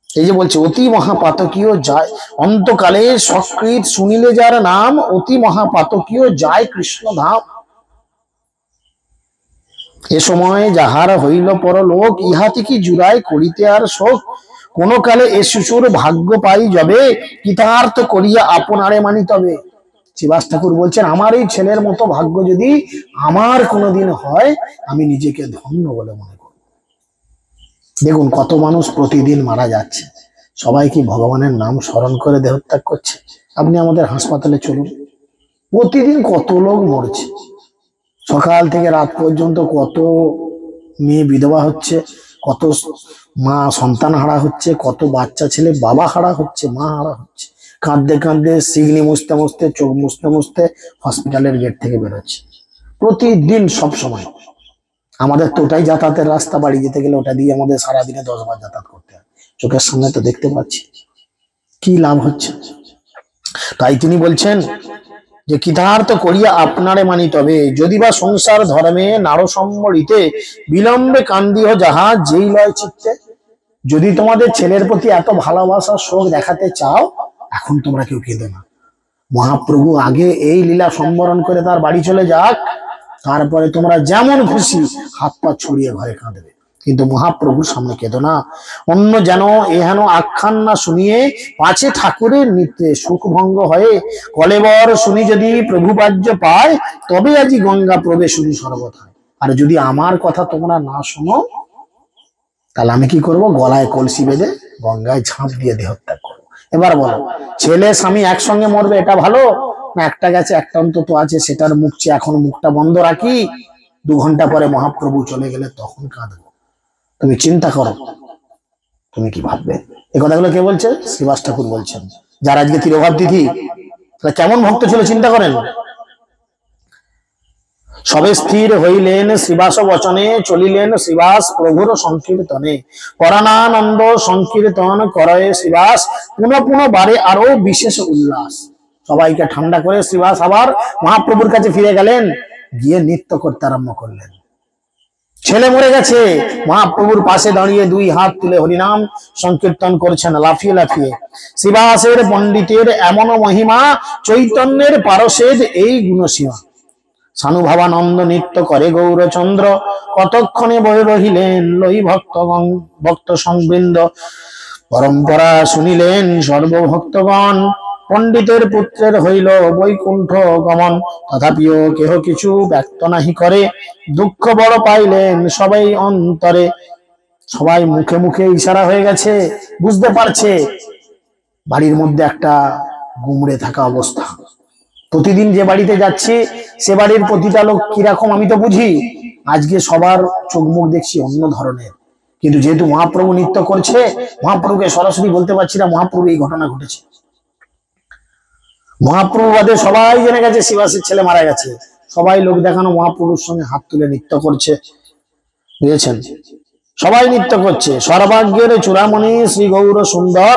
A: এই যে বলছে অতি মহাপাতকীয় যায়, অন্তকালে সংকৃত শুনিলে যার নাম, অতি মহাপাতকীয় যায় কৃষ্ণ ধাম। এ সময় যাহার হইল পরলোক, ইহাতে কি জুড়াই করিতে আর শোক। কোন কালে এ শিশুর ভাগ্য পাই যাবে, কৃতার্থ করিয়া আপনারে মানি তবে। শ্রীবাস ঠাকুর বলছেন আমার এই ছেলের মতো ভাগ্য যদি আমার কোনোদিন হয় আমি নিজেকে ধন্য বলে মনে করি। দেখুন কত মানুষ প্রতিদিন মারা যাচ্ছে, সবাই কি ভগবানের নাম স্মরণ করে দেহত্যাগ করছে? আপনি আমাদের হাসপাতালে চলুন, প্রতিদিন কত লোক মরছে, সকাল থেকে রাত পর্যন্ত কত মেয়ে বিধবা হচ্ছে, কত মা সন্তান হারা হচ্ছে, কত বাচ্চা ছেলে বাবা হারা হচ্ছে, মা হারা হচ্ছে, কাঁদতে কাঁদতে সিগনি মুছতে মুছতে চোখ মুছতে মুছতে হসপিটালের গেট থেকে বেরোচ্ছে প্রতিদিন সব সময়। আমাদের তো ওটাই যাতায়াতের রাস্তা, বাড়ি যেতে গেলে ওটা দিয়ে আমাদের সারাদিনে 10 বার যাতায়াত করতে হয়, চোখের সামনে তো দেখতে পাচ্ছি, কি লাভ হচ্ছে? তাই তিনি বলছেন যে কৃতার্থ করিয়া আপনারে মানি তবে যদি বা সংসার ধর্মে নারসম্বরিতে বিলম্বে কান্দিহ যাহা যেই লয় চিত্তে। যদি তোমাদের ছেলের প্রতি এত ভালোবাসা শোক দেখাতে চাও, এখন তোমরা কেউ কেঁদো না। মহাপ্রভু আগে এই লীলা সম্বরণ করে তার বাড়ি চলে যাক, তারপরে তোমরা যেমন খুশি হাত পা ছড়িয়ে ঘরে কাঁদবে, কিন্তু মহাপ্রভুর সামনে কেঁদো না। অন্য যেন এহেন আখ্যান না শুনিয়ে পাছে ঠাকুরের নৃত্যে সুখভঙ্গ হয়ে কলেবর শুনি যদি প্রভু বাহ্য পায় তবে আজি গঙ্গা প্রবেশ শুনি সর্বথায়। আর যদি আমার কথা তোমরা না শোনো তাহলে আমি কি করব? গলায় কলসি বেঁধে গঙ্গায় ঝাঁপ দিয়ে দেহত্যাগ করবো। এবার বলো, ছেলে স্বামী একসঙ্গে মরবে এটা ভালো, না একটা গেছে একটা অন্তত আছে সেটার মুখ চেয়ে এখন মুখটা বন্ধ রাখি, 2 ঘন্টা পরে মহাপ্রভু চলে গেলে তখন কাঁদবো? তুমি চিন্তা করো, তুমি কি ভাববে? এই কথাগুলো কে বলছে? শ্রীবাস ঠাকুর বলছেন, যারা আজকে তিরোভাব তিথি, তাহলে কেমন ভক্ত ছিল চিন্তা করেন। সবে স্থির হইলেন শ্রীবাস বচনে চলিলেন শ্রীবাস প্রভুর সংকীর্তনে, পরানানন্দ সংকীর্তন করে শ্রীবাস পুনঃ পুনঃ বারে আরো বিশেষ উল্লাস। সবাইকে ঠান্ডা করে শ্রীবাস আবার মহাপ্রভুর কাছে ফিরে গেলেন, গিয়ে নৃত্য করতে আরম্ভ করলেন। ছেলে মরে গেছে, মহাপ্রভুর পাশে দাঁড়িয়ে 2 হাত তুলে হরিনাম সংকীর্তন করছেন লাফিয়ে লাফিয়ে। শ্রীবাসের পণ্ডিতের এমন মহিমা, চৈতন্যের পারসেদ এই গুণসীমা। সানুভাবানন্দ নৃত্য করে গৌরচন্দ্র, কতক্ষণে বয়ে রহিলেন লই ভক্ত সংবৃন্দ। পরম্পরা শুনিলেন সর্বভক্তগণ, পণ্ডিতের পুত্রের হইল বৈকুণ্ঠ গমন। তথাপিও কেহ কিছু ব্যক্ত নাহি করে, দুঃখ বড় পাইলেন সবাই অন্তরে। সবাই মুখে মুখে ইশারা হয়ে গেছে, বুঝতে পারছে বাড়ির মধ্যে একটা গুমড়ে থাকা অবস্থা। প্রতিদিন যে বাড়িতে যাচ্ছি সে বাড়ির প্রতিটা লোক কিরকম আমি তো বুঝি, আজকে সবার চোখ মুখ দেখছি অন্য ধরনের। কিন্তু যেহেতু মহাপ্রভু নৃত্য করছে, মহাপ্রভুকে সরাসরি বলতে পারছি না মহাপ্রভু এই ঘটনা ঘটেছে। মহাপ্রভু বাদে সবাই জেনে গেছে শ্রীবাসের ছেলে মারা গেছে, সবাই লোক দেখানো মহাপ্রভুর সঙ্গে হাত তুলে নৃত্য করছে, বুঝেছেন? সবাই নৃত্য করছে। সর্বাগ্যের চূড়ামণি শ্রী গৌর সুন্দর,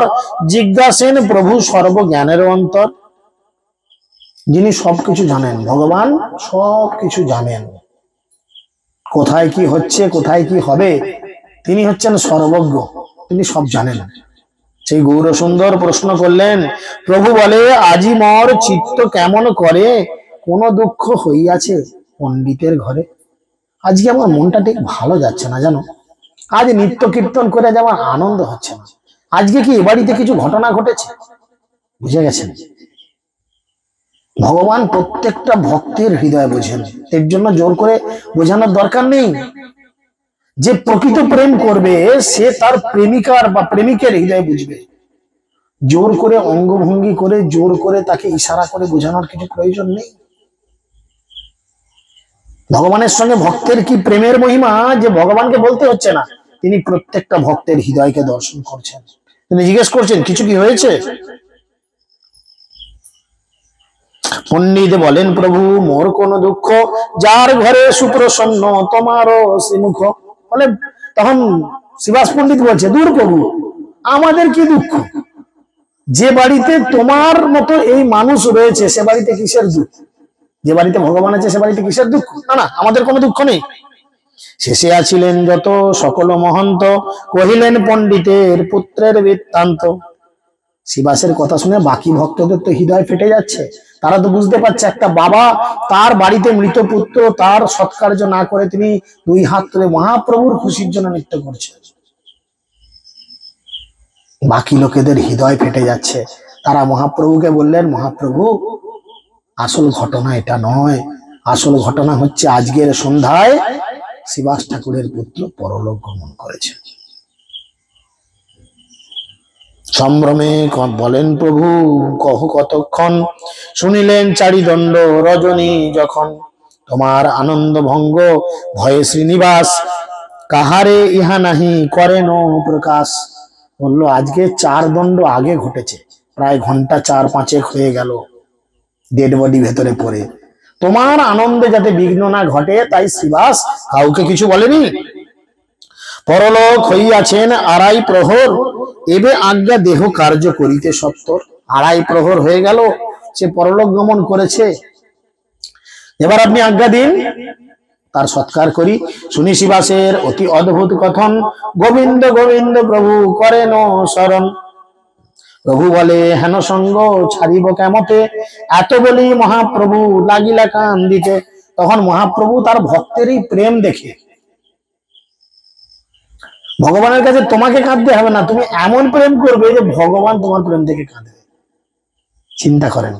A: জিজ্ঞাসেন প্রভু সর্বজ্ঞানের অন্তর। যিনি সবকিছু জানেন, ভগবান সবকিছু জানেন, কোথায় কি হচ্ছে কোথায় কি হবে, তিনি হচ্ছেন সর্বজ্ঞ, তিনি সব জানেন। সেই গৌর সুন্দর প্রশ্ন করলেন, প্রভু বলে আজি মর চিত্ত কেমন করে, কোন দুঃখ হইয়াছে পণ্ডিতের ঘরে। আজকে আমার মনটা ঠিক ভালো যাচ্ছে না জানো, আজ নিত্য কীর্তন করে আজ আমার আনন্দ হচ্ছে না। আজকে কি এ বাড়িতে কিছু ঘটনা ঘটেছে? বুঝে গেছেন? ভগবান প্রত্যেকটা ভক্তের হৃদয় বোঝেন, এর জন্য জোর করে বোঝানোর দরকার নেই। যে প্রকৃত প্রেম করবে সে তার প্রেমিকার বা প্রেমিকের হৃদয় বুঝবে। জোর করে অঙ্গভঙ্গি করে জোর করে তাকে ইশারা করে বোঝানোর কিছু প্রয়োজন নেই। ভগবানের সঙ্গে ভক্তের কি প্রেমের মহিমা যে ভগবানকে বলতে হচ্ছে না, তিনি প্রত্যেকটা ভক্তের হৃদয়কে দর্শন করছেন। তিনি জিজ্ঞেস করছেন কিছু কি হয়েছে? পণ্ডিত বলেন, প্রভু মোর কোন দুঃখ, যার ঘরে সুপ্রসন্ন তোমারও শ্রীমুখ। বলে তখন শ্রীবাস পণ্ডিত বলছে, দূর প্রভু আমাদের কি দুঃখ, যে বাড়িতে তোমার মতো এই মানুষ রয়েছে সে বাড়িতে কিসের দুঃখ? যে বাড়িতে ভগবান আছে সে বাড়িতে কিসের দুঃখ? না না, আমাদের কোনো দুঃখ নেই। শেষে আছিলেন যত সকল মহন্ত, কহিলেন পণ্ডিতের পুত্রের বৃত্তান্ত। শ্রীবাসের কথা শুনে বাকি ভক্তদের তো হৃদয় ফেটে যাচ্ছে। তারা তো বুঝতে পারছে একটা বাবা তার বাড়িতে মৃত পুত্র তার সৎকার্য না করে তিনি 2 হাত তুলে মহাপ্রভুর খুশির জন্য নৃত্য করছে। বাকি লোকেদের হৃদয় ফেটে যাচ্ছে। তারা মহাপ্রভুকে বললেন, মহাপ্রভু আসল ঘটনা এটা নয়। আসল ঘটনা হচ্ছে আজকের সন্ধ্যায় শ্রীবাস ঠাকুরের পুত্র পরলোক গমন করেছে। সম্ভ্রমে বলেন প্রভু কহ কতক্ষণ, শুনিলেন চারিদণ্ড রজনী যখন, তোমার আনন্দ ভঙ্গ ভয়ে শ্রীনিবাস, কাহারে ইহা নাহি করেন প্রকাশ। বললো আজকে 4 দণ্ড আগে ঘটেছে, প্রায় ঘন্টা 4-5 হয়ে গেল ডেড বডি ভেতরে পড়ে। তোমার আনন্দে যাতে বিঘ্ন না ঘটে তাই শ্রীবাস কাউকে কিছু বলেনি। পরলোক হইয়াছেন 2.5 প্রহর, এবে আজ্ঞা দেহ কার্য করিতে সত্তর। 2.5 প্রহর হয়ে গেল, সে পরলোক গমন করেছে, এবার আপনি আজ্ঞা দিন, তার সৎকার করি। শুনি শ্রীবাসের অতি অদ্ভুত কথন, গোবিন্দ গোবিন্দ প্রভু করেন শরণ। প্রভু বলে হেন সঙ্গ ছাড়িব কেমতে, এত বলি মহাপ্রভু লাগিলা কান্দিতে। তখন মহাপ্রভু তার ভক্তেরই প্রেম দেখে, ভগবানের কাছে তোমাকে কাঁদতে হবে না, তুমি এমন প্রেম করবে যে ভগবান তোমার প্রেম থেকে কাঁদবে। চিন্তা করেন,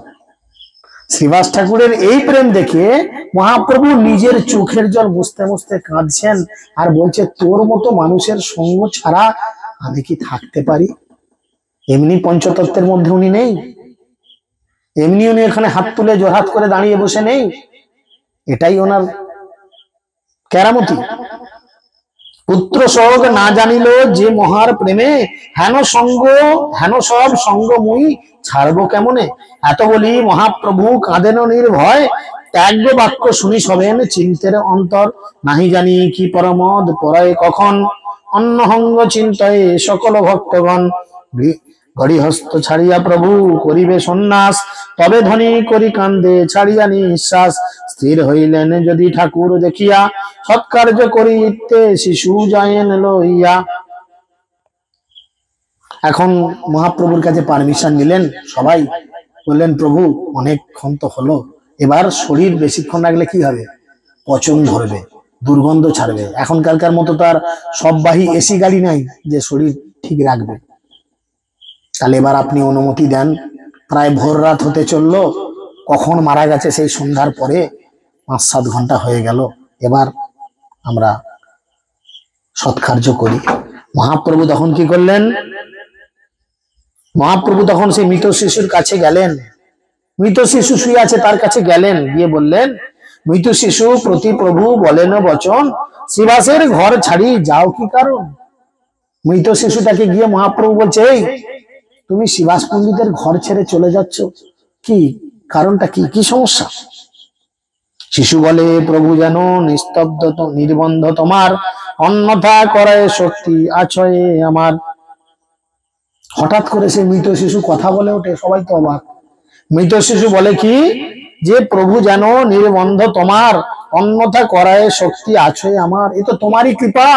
A: শ্রীবাস ঠাকুরের এই প্রেম দেখে মহাপ্রভু নিজের চোখের জল মুছতে মুছতে কাঁদছেন আর বলছে তোর মতো মানুষের সঙ্গ ছাড়া আমি কি থাকতে পারি? এমনি পঞ্চতত্ত্বের মধ্যে উনি নেই, এমনি উনি এখানে হাত তুলে জোড়হাত করে দাঁড়িয়ে বসে নেই, এটাই ওনার কেরামতি। পুত্র শোক না জানিল যে মহার প্রেমে, হেন সঙ্গ হেন সব সঙ্গ মুই ছাড়বো কেমনে। এত বলি মহাপ্রভু কাঁদেন নির্ভয়, ত্যাগ বাক্য শুনি সবেন চিন্তের অন্তর। নাহি জানি কি পরমদ পরায় কখন, অন্য হঙ্গ চিন্তায় সকল ভক্তগণ। গরিহস্ত ছাড়িয়া প্রভু করিবে সন্ন্যাস, তবে ধনী করি কান্দে ছাড়িয়া নিঃশ্বাস। স্থির হইলেন যদি ঠাকুর দেখিয়া, সৎকার্য করিতে শিশু যায়েন লইয়া। এখন মহাপ্রভুর কাছে পারমিশন নিলেন সবাই, বললেন প্রভু অনেকক্ষণ তো হলো, এবার শরীর বেশিক্ষণ রাখলে কি হবে, পচন ধরবে, দুর্গন্ধ ছাড়বে। এখনকার মতো তার সববাহী এসি গাড়ি নাই যে শরীর ঠিক রাখবে। তাহলে এবার আপনি অনুমতি দেন। প্রায় ভোর রাত হতে চললো, কখন মারা গেছে সেই সন্ধ্যার পরে 5-7 ঘন্টা হয়ে গেল, এবার আমরা সৎকার্য করি। মহাপ্রভু তখন কি করলেন, মহাপ্রভু তখন সেই মৃত শিশুর কাছে গেলেন, মৃত শিশু শুয়ে আছে তার কাছে গেলেন, গিয়ে বললেন মৃত শিশু প্রতি প্রভু বলেন বচন, শ্রীবাসের ঘর ছাড়ি যাও কি কারণ। মৃত শিশুটাকে গিয়ে মহাপ্রভু বলছে এই তুমি শ্রীবাস পণ্ডিতের ঘর ছেড়ে চলে যাচ্ছ, কি কারণটা, কি কি সমস্যা? শিশু বলে প্রভু যেন নিস্তব্ধ নির্বন্ধ তোমার, অন্যথা করায় শক্তি আছয়ে আমার। হঠাৎ করে সে মৃত শিশু কথা বলে ওঠে, সবাই তো অবাক। মৃত শিশু বলে কি যে প্রভু যেন নির্বন্ধ তোমার, অন্যথা করায় শক্তি আছে আমার। এ তো তোমারই কৃপা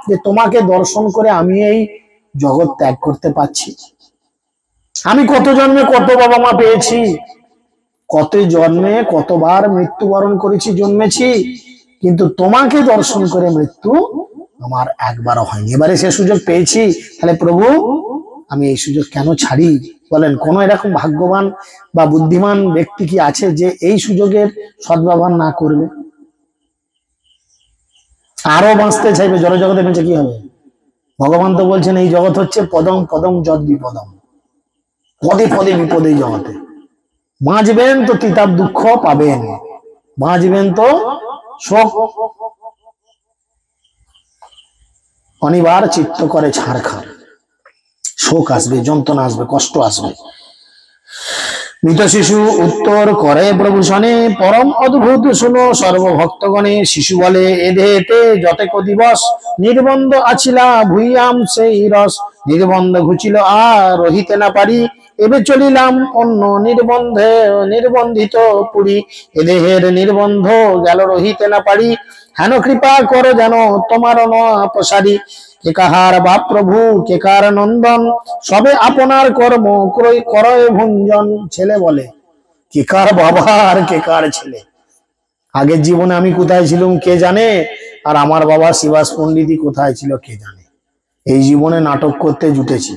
A: যে তোমাকে দর্শন করে আমি এই জগৎ ত্যাগ করতে পারছি। আমি কত জন্মে কত বাবা মা পেয়েছি, কত জন্মে কতবার মৃত্যুবরণ করেছি, জন্মেছি, কিন্তু তোমাকে দর্শন করে মৃত্যু আমার একবারও হয়নি। এবারে সে সুযোগ পেয়েছি, তাহলে প্রভু আমি এই সুযোগ কেন ছাড়ি? বলেন কোন এরকম ভাগ্যবান বা বুদ্ধিমান ব্যক্তি কি আছে যে এই সুযোগের সদ্ব্যবহার না করবে? আরো বাঁচতে চাইবে, জড়জগতে বেঁচে কি হবে? ভগবান তো বলছেন এই জগৎ হচ্ছে পদম পদম যদ বিপদম, পদে পদে বিপদ এই জগতে। বাঁচবেন তো তিতাব দুঃখ পাবেন, বাঁচবেন তো শোক অনিবার চিত্ত করে ছাড়খাড়, শোক আসবে, যন্ত্রণা আসবে, কষ্ট আসবে। মৃত শিশু উত্তর করে প্রভু শনে, পরম অদ্ভুত শুনো সর্বভক্তগণে। শিশু বলে এ দেহেতে যতেক দিবস, নির্বন্ধ আছিলা ভুইয়াম সেই রস। নির্বন্ধ ঘুচিল আর রহিতে না পারি, এবে চলিলাম অন্য নির্বন্ধে নির্বন্ধিত পুরী। এ দেহের নির্বন্ধ গেল রহিতে না পারি, হেন কৃপা করো যেন তোমার প্রসারী। কে কাহার বাপ প্রভু কে কার নন্দন, সবে আপনার কর্ম করয় ভঞ্জন। ছেলে বলে কে কার বাবা আর কে কার ছেলে, আগের জীবনে আমি কোথায় ছিলাম কে জানে, আর আমার বাবা শ্রীবাস পণ্ডিতই কোথায় ছিল কে জানে। এই জীবনে নাটক করতে জুটেছি।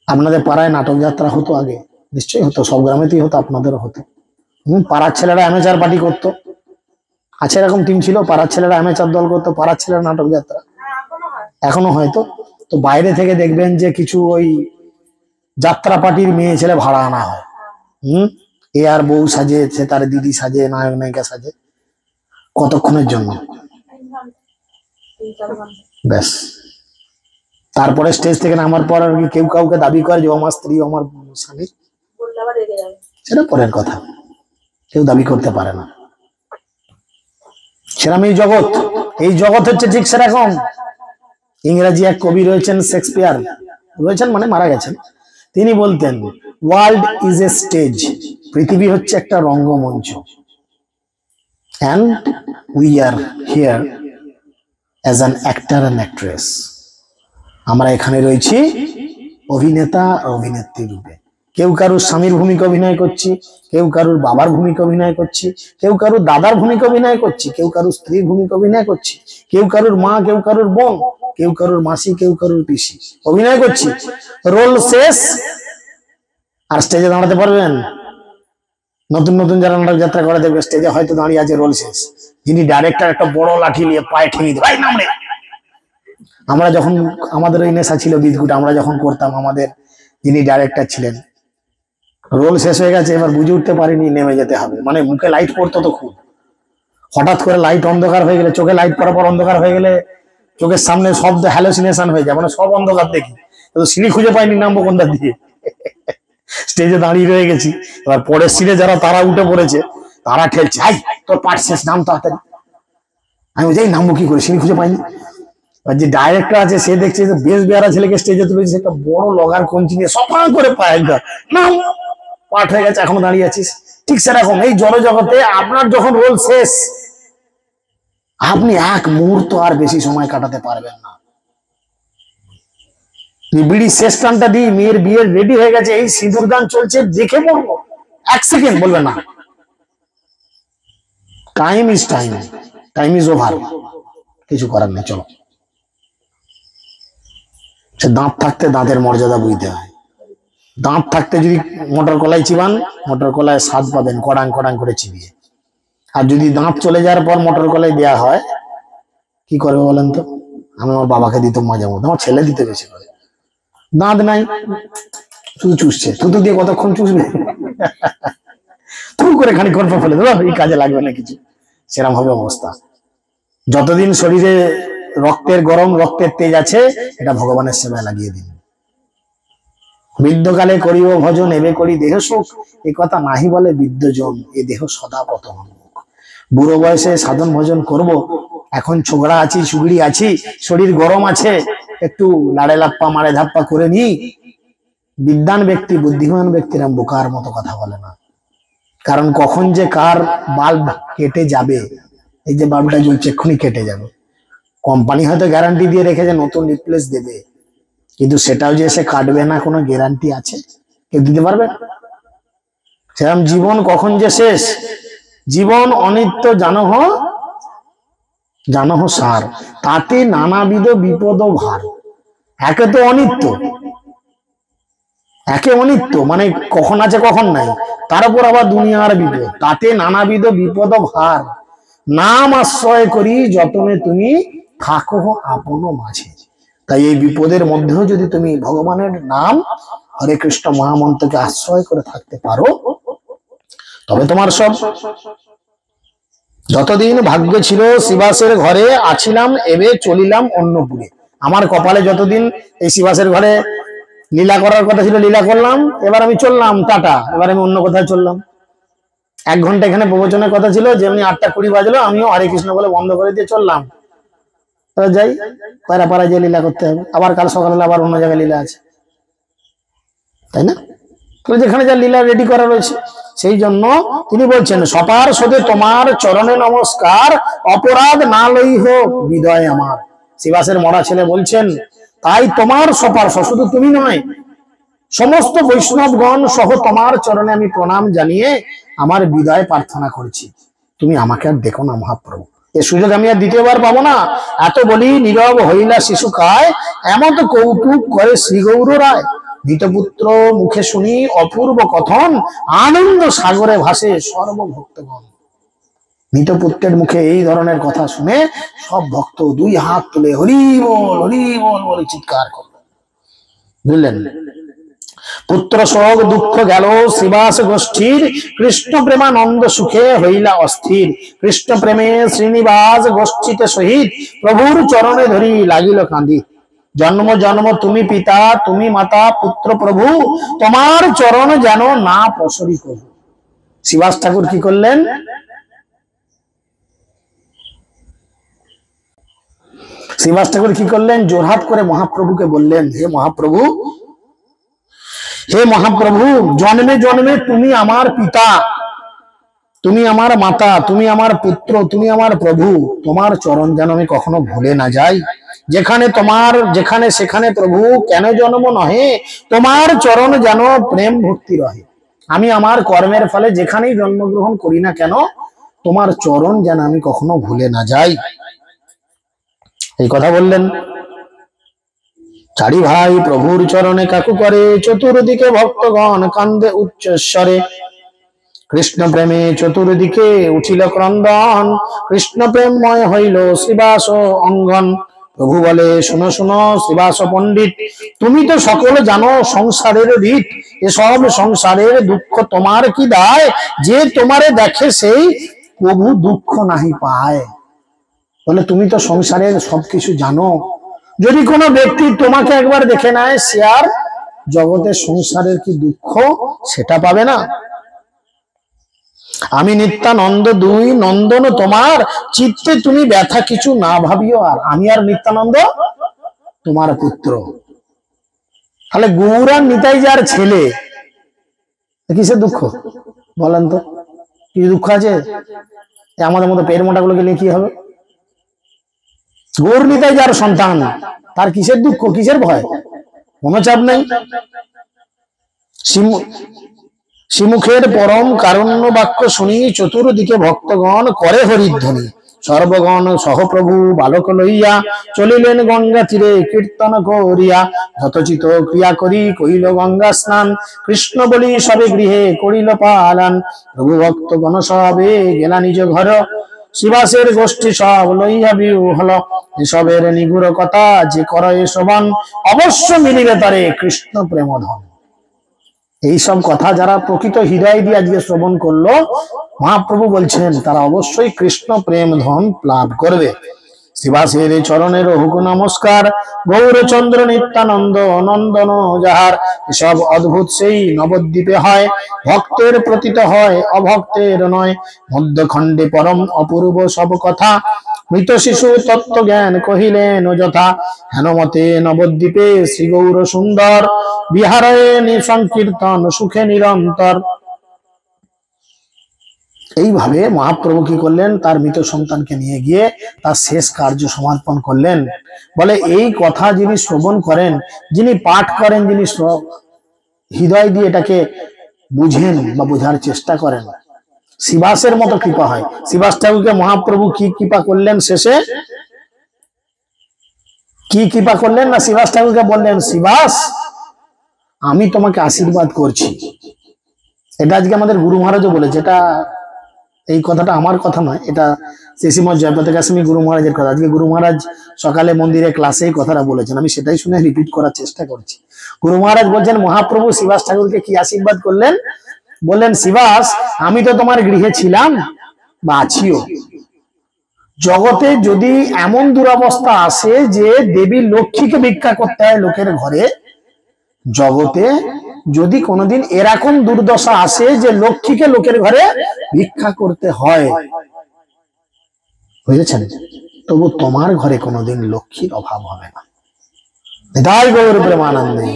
A: আপনাদের পাড়ায় নাটক যাত্রা হতো আগে? নিশ্চয়ই হতো, সব গ্রামেতেই হতো, আপনাদেরও হতো। পাড়ার ছেলেরা অ্যামেচার পার্টি করতো, আছে এরকম টিম ছিল, পাড়ার ছেলেরা অ্যামেচার দল করতো, পাড়ার ছেলেরা নাটক যাত্রা এখনো হয়তো। তো বাইরে থেকে দেখবেন যে কিছু ওই যাত্রা পার্টির মেয়ে ছেলে ভাড়া আনা হয়, এ আর বউ সাজে, সে তার দিদি সাজে, নায়ক নায়িকা সাজে, কতক্ষণের জন্য, ব্যাস। তারপরে স্টেজ থেকে নামার পর আর কি কেউ কাউকে দাবি করে যে ও আমার স্ত্রী, আমার স্বামী, সেটা পরের কথা, কেউ দাবি করতে পারে না। সেরকম এই জগৎ, এই জগৎ হচ্ছে ঠিক সেরকম। ইংরেজি এক কবি রয়েছেন, শেক্সপিয়ার রয়েছেন মানে মারা গেছেন, তিনি বলতেন ওয়ার্ল্ড ইজ এ স্টেজ, পৃথিবী হচ্ছে একটা রঙ্গমঞ্চ, and we are here as an actor and actress, আমরা এখানে রয়েছি অভিনেতা অভিনেত্রী রূপে। কেউ কারুর স্বামীর ভূমিকা অভিনয় করছি, কেউ কারুর বাবার ভূমিকা অভিনয় করছি, কেউ কারুর দাদার ভূমিকা অভিনয় করছি, কেউ কারুর স্ত্রীর ভূমিকা অভিনয় করছি, কেউ কারুর মা, কেউ কারুর বোন, কেউ কারুর মাসি, কেউ কারুর পিসি, অভিনয় করছি, রোল শেষ আর স্টেজে দাঁড়াতে পারবেন? নতুন নতুন যারা নাটক যাত্রা করে দেখবে স্টেজে হয়তো দাঁড়িয়ে আছে, রোল শেষ, যিনি ডাইরেক্টর একটা বড় লাঠি নিয়ে পায়ে ঠেঙিয়ে দেবে, ভাই নামরে। আমরা যখন, আমাদের ওই নেশা ছিল বিদ্যুৎ, আমরা যখন করতাম, আমাদের যিনি ডাইরেক্টর ছিলেন, রোল শেষ হয়ে গেছে, এবার বুঝে উঠতে পারিনি, নেমে যেতে হবে, মানে মুখে লাইট পড়তো তো খুব, হঠাৎ করে লাইট অন্ধকার হয়ে গেলে, চোখে লাইট পড়ার পর অন্ধকার হয়ে গেলে চোখের সামনে শব্দ হ্যালোসিনেশন হয়ে যায়, মানে সব অন্ধকার দেখি, তো সিঁড়ি খুঁজে পাইনি নামবো কোনটা দিয়ে, স্টেজে দাঁড়িয়ে রয়ে গেছি। এবার পরের সিটে যারা তারা উঠে পড়েছে, তারা ঠেলছে, আই তোর পার্ট শেষ, নাম তাড়াতাড়ি। আমি যাই নামবো কি করে, সিঁড়ি খুঁজে পাইনি। আর যে ডাইরেক্টর আছে সে দেখছে যে বেশ বেয়ারা ছেলেকে স্টেজে তুলেছে, একটা বড় লগার কঞ্চি নিয়ে সফা করে পায়, নাম পাঠ হয়ে গেছে, এখনো দাঁড়িয়ে আছিস। ঠিক সেরকম এই জড়জগতে আপনার যখন রোল শেষ, আপনি এক মুহূর্ত আর বেশি সময় কাটাতে পারবেন না। বিড়ির শেষ টানটা দিই, মেয়ের বিয়ে রেডি হয়ে গেছে, এই সিঁদুর দান চলছে, দেখে বলবো, এক সেকেন্ড বলবে না, time is time, time is over, কিছু করার নেই, চলো। সে দাঁত থাকতে দাঁতের মর্যাদা বুঝতে হয়, দাঁত থাকতে যদি মোটর কলাই চিবান, মোটর কলায় স্বাদ পাবেন কড়াং কড়াং করে চিবিয়ে, আর যদি দাঁত চলে যাওয়ার পর মোটর কলাই দেওয়া হয়, কি করবে বলেন তো? আমি আমার বাবাকে দিতাম মাঝে মধ্যে, আমার ছেলে দিতে বেশি করে, দাঁত নাই শুধু চুষছে, থুতু দিয়ে কতক্ষণ চুষবে, থু করে খানিক গল্প ফেলে দেবো, এই কাজে লাগবে না কিছু, সেরকম হবে অবস্থা। যতদিন শরীরে রক্তের গরম, রক্তের তেজ আছে, এটা ভগবানের সেবায় লাগিয়ে দিন। বৃদ্ধকালে করিব ভজন, এবে করি দেহ সুখ, এ কথা নাহি বলে বৃদ্ধজন, এ দেহ সদা পতন। বুড়ো বয়সে সাধন ভজন করব, এখন ছোকরা আছি, সুগড়ি আছি, শরীর গরম আছে, একটু লাড়ে লাপ্পা মারে ধাপ্পা করে নি। বিদ্বান ব্যক্তি, বুদ্ধিমান ব্যক্তিরা বোকার মতো কথা বলে না, কারণ কখন যে কার বাল্ব কেটে যাবে, এই যে বাল্বটা জ্বলছে এক্ষুনি কেটে যাবে, কোম্পানি হয়তো গ্যারান্টি দিয়ে রেখেছে নতুন রিপ্লেস দেবে, কিন্তু সেটাও যে সে কাটবে না কোনো গ্যারান্টি আছে? কেউ দিতে পারবে? সেরকম জীবন কখন যে শেষ, জীবন অনিত্য জানহ, জানহ সার, তাতে নানাবিধ বিপদ ভার। একে তো অনিত্য, একে অনিত্য মানে কখন আছে কখন নাই, তার উপর আবার দুনিয়ার বিপদ, তাতে নানাবিধ বিপদ ভার, নাম আশ্রয় করি যতনে তুমি থাকো আপন মাঝে। তাই এই বিপদের মধ্যেও যদি তুমি ভগবানের নাম হরে কৃষ্ণ মহামন্ত্রকে আশ্রয় করে থাকতে পারো, তবে তোমার সব। যতদিন ভাগ্য ছিল শিবাসের ঘরে আছিলাম, এবে চলিলাম অন্যপুরে। আমার কপালে যতদিন এই শিবাসের ঘরে লীলা করার কথা ছিল, লীলা করলাম, এবার আমি চললাম টাটা, এবার আমি অন্য কোথায় চললাম। 1 ঘন্টা এখানে প্রবচনের কথা ছিল, যেমনি 8:20 বাজলো, আমিও হরে কৃষ্ণ বলে বন্ধ করে দিয়ে চললাম, এবার যাই কয়রা পাড়ায় যে লীলা করতে হবে, আবার কাল সকালে আবার অন্য জায়গায় লীলা আছে, তাই না? যেখানে যা লীলা রেডি করা রয়েছে, সেই জন্য তিনি বলছেন সপার সদে তোমার চরণে নমস্কার, অপরাধ না লই হোক হৃদয় আমার। শিবাসের মরা ছেলে বলছেন, তাই তোমার সপার, শুধু তুমি নয়, সমস্ত বৈষ্ণবগণ সহ তোমার চরণে আমি প্রণাম জানিয়ে আমার বিদায় প্রার্থনা করছি, তুমি আমাকে আর দেখো না মহাপ্রভু, এ সুযোগ আমি আর দ্বিতীয়বার পাবো না। এত বলি নীরব হইলা শিশু কায়, এমন তো কৌতুক করে শ্রী গৌর রায়, মৃতপুত্র মুখে শুনি অপূর্ব কথন, আনন্দ সাগরে ভাসে সর্বভক্তগণ। মৃতপুত্রের মুখে এই ধরনের কথা শুনে সব ভক্ত দুই হাত তুলে হরি বল বলে চিৎকার করল। বুঝলেন? পুত্র শোক দুঃখ গেল শ্রীবাস গোষ্ঠীর, কৃষ্ণ প্রেমানন্দ সুখে হইলা অস্থির। কৃষ্ণ প্রেমে শ্রীনিবাস গোষ্ঠীতে সহিত, প্রভুর চরণে ধরি লাগিল কাঁদি। জন্ম জন্ম তুমি পিতা, তুমি মাতা, পুত্র প্রভু, তোমার চরণ যেন না পসরি কবু। শ্রীবাস ঠাকুর কি করলেন? শ্রীবাস ঠাকুর কি করলেন? জোরহাত করে মহাপ্রভুকে বললেন, হে মহাপ্রভু, হে মহাপ্রভু, জন্মে জন্মে তুমি আমার পিতা, তুমি আমার মাতা, তুমি আমার পুত্র, তুমি আমার প্রভু। তোমার চরণ যেন আমি কখনো ভুলে না যাই। যেখানে সেখানে প্রভু কেন জন্ম নহে, তোমার চরণ যেন প্রেম ভক্তি রহে। আমি আমার কর্মের ফলে যেখানেই জন্মগ্রহণ করি না কেন, তোমার চরণ যেন আমি কখনো ভুলে না যাই। এই কথা বললেন। চারি ভাই প্রভুর চরণে কাকু করে, চতুর্দিকে ভক্তগণ কান্দে উচ্চস্বরে। কৃষ্ণ প্রেমে চতুর্দিকে উঠিল ক্রন্দন, কৃষ্ণ প্রেমময় হইল শ্রীবাস অঙ্গন। প্রভু বলে, শোনো শোনো শ্রীবাস পণ্ডিত, তুমি তো সকল জানো সংসারের রীত। এসব সংসারের দুঃখ তোমার কি দায়, যে তোমারে দেখে সেই প্রভু দুঃখ নাহি পায়। বলে, তুমি তো সংসারের সবকিছু জানো, যদি কোনো ব্যক্তি তোমাকে একবার দেখে নেয়, সে আর জগতের সংসারের কি দুঃখ সেটা পাবে না। আমি নিত্যানন্দ দুই নন্দন তোমার, চিত্তে তুমি ব্যথা কিছু না ভাবিও আর। আমি আর নিত্যানন্দ তোমার পুত্র। তাহলে গৌর আর নিতাই যার ছেলে, কিসের দুঃখ বলেন তো? কি দুঃখ আছে? আমাদের মতো পেট মোটা গুলোকে নিয়ে কি হবে? গৌর নিতাই যার সন্তান, তার কিসের দুঃখ, কিসের ভয়? কোনো চাপ নেই। শ্রীমুখের পরম কারণ্য বাক্য শুনি, চতুর্দিকে ভক্তগণ করে হরিধ্বনি। সর্বগণ সহপ্রভু বালক লইয়া, চলিলেন গঙ্গা তীরে কীর্তন করিয়া। যথোচিত ক্রিয়া করি কইল গঙ্গা স্নান, কৃষ্ণ বলি সবে গৃহে করিল পালান। প্রভু ভক্তগণ সবে গেলা নিজ ঘর, শ্রীবাসের গোষ্ঠী সব লইয়া বিহল। এসবের নিগুড় কথা যে করে শ্রবণ, অবশ্য মিলিবে তারে কৃষ্ণ প্রেমধন। এইসব কথা যারা প্রকৃত হৃদয় দিয়ে আজকে শ্রবণ করলো, মহাপ্রভু বলছেন তারা অবশ্যই কৃষ্ণ প্রেম ধন লাভ করবে। শ্রীবাসের চরণের হুক নমস্কার, গৌরচন্দ্র নিত্যানন্দ নন্দন যাহার। এসব অদ্ভুত সেই নবদ্বীপে হয়, ভক্তের প্রতীত হয় অভক্তের নয়। মধ্যখণ্ডে পরম অপূর্ব সব কথা, মৃত শিশু তত্ত্ব জ্ঞান কহিলেন যথা। হেনমতে নবদ্বীপে শ্রী গৌর সুন্দর, বিহারে সংকীর্তন সুখে নিরন্তর। এইভাবে মহাপ্রভু কি করলেন? তার মৃত সন্তানকে নিয়ে গিয়ে তার শেষ কার্য সমাপন করলেন। বলে, এই কথা যিনি শ্রবণ করেন, যিনি পাঠ করেন, যিনি হৃদয় দিয়ে এটাকে বুঝেন বা বোঝার চেষ্টা করেন, শ্রীবাসের মতো কৃপা হয়। শ্রীবাস ঠাকুরকে মহাপ্রভু কি কৃপা করলেন? শেষে কি কৃপা করলেন না, শ্রীবাস ঠাকুরকে বললেন, শ্রীবাস আমি তোমাকে আশীর্বাদ করছি। এটা আজকে আমাদের গুরু মহারাজও বলেছে। এটা এই কথাটা আমার কথা নয়, এটা শ্রীশ্রীমৎ জয়প্রতাপ গোস্বামী গুরু মহারাজের কথা। আজকে গুরু মহারাজ সকালে মন্দিরে ক্লাসে এই কথাটা বলেছেন, আমি সেটাই শুনে রিপিট করার চেষ্টা করছি। গুরু মহারাজ বলছেন, মহাপ্রভু শ্রীবাস ঠাকুরকে কি আশীর্বাদ করলেন? বললেন, শ্রীবাস আমি তো তোমার গৃহে ছিলাম বা আছিও, জগতে যদি এমন দুরবস্থা আসে যে দেবী লক্ষ্মীকে ভিক্ষা করতে হয় লোকের ঘরে, জগতে যদি কোনোদিন এরকম দুর্দশা আসে যে লক্ষ্মীকে লোকের ঘরে ভিক্ষা করতে হয়, বুঝেছেন, তবু তোমার ঘরে কোনোদিন লক্ষ্মীর অভাব হবে না। নিতাই গৌর প্রেমানন্দে।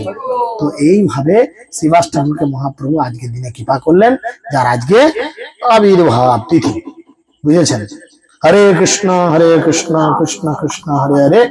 A: তো এইভাবে শ্রীবাস ঠাকুরকে মহাপ্রভু আজকের দিনে কৃপা করলেন, যার আজকে আবির্ভাব তিথি। বুঝেছেন? হরে কৃষ্ণ কৃষ্ণ কৃষ্ণ হরে হরে,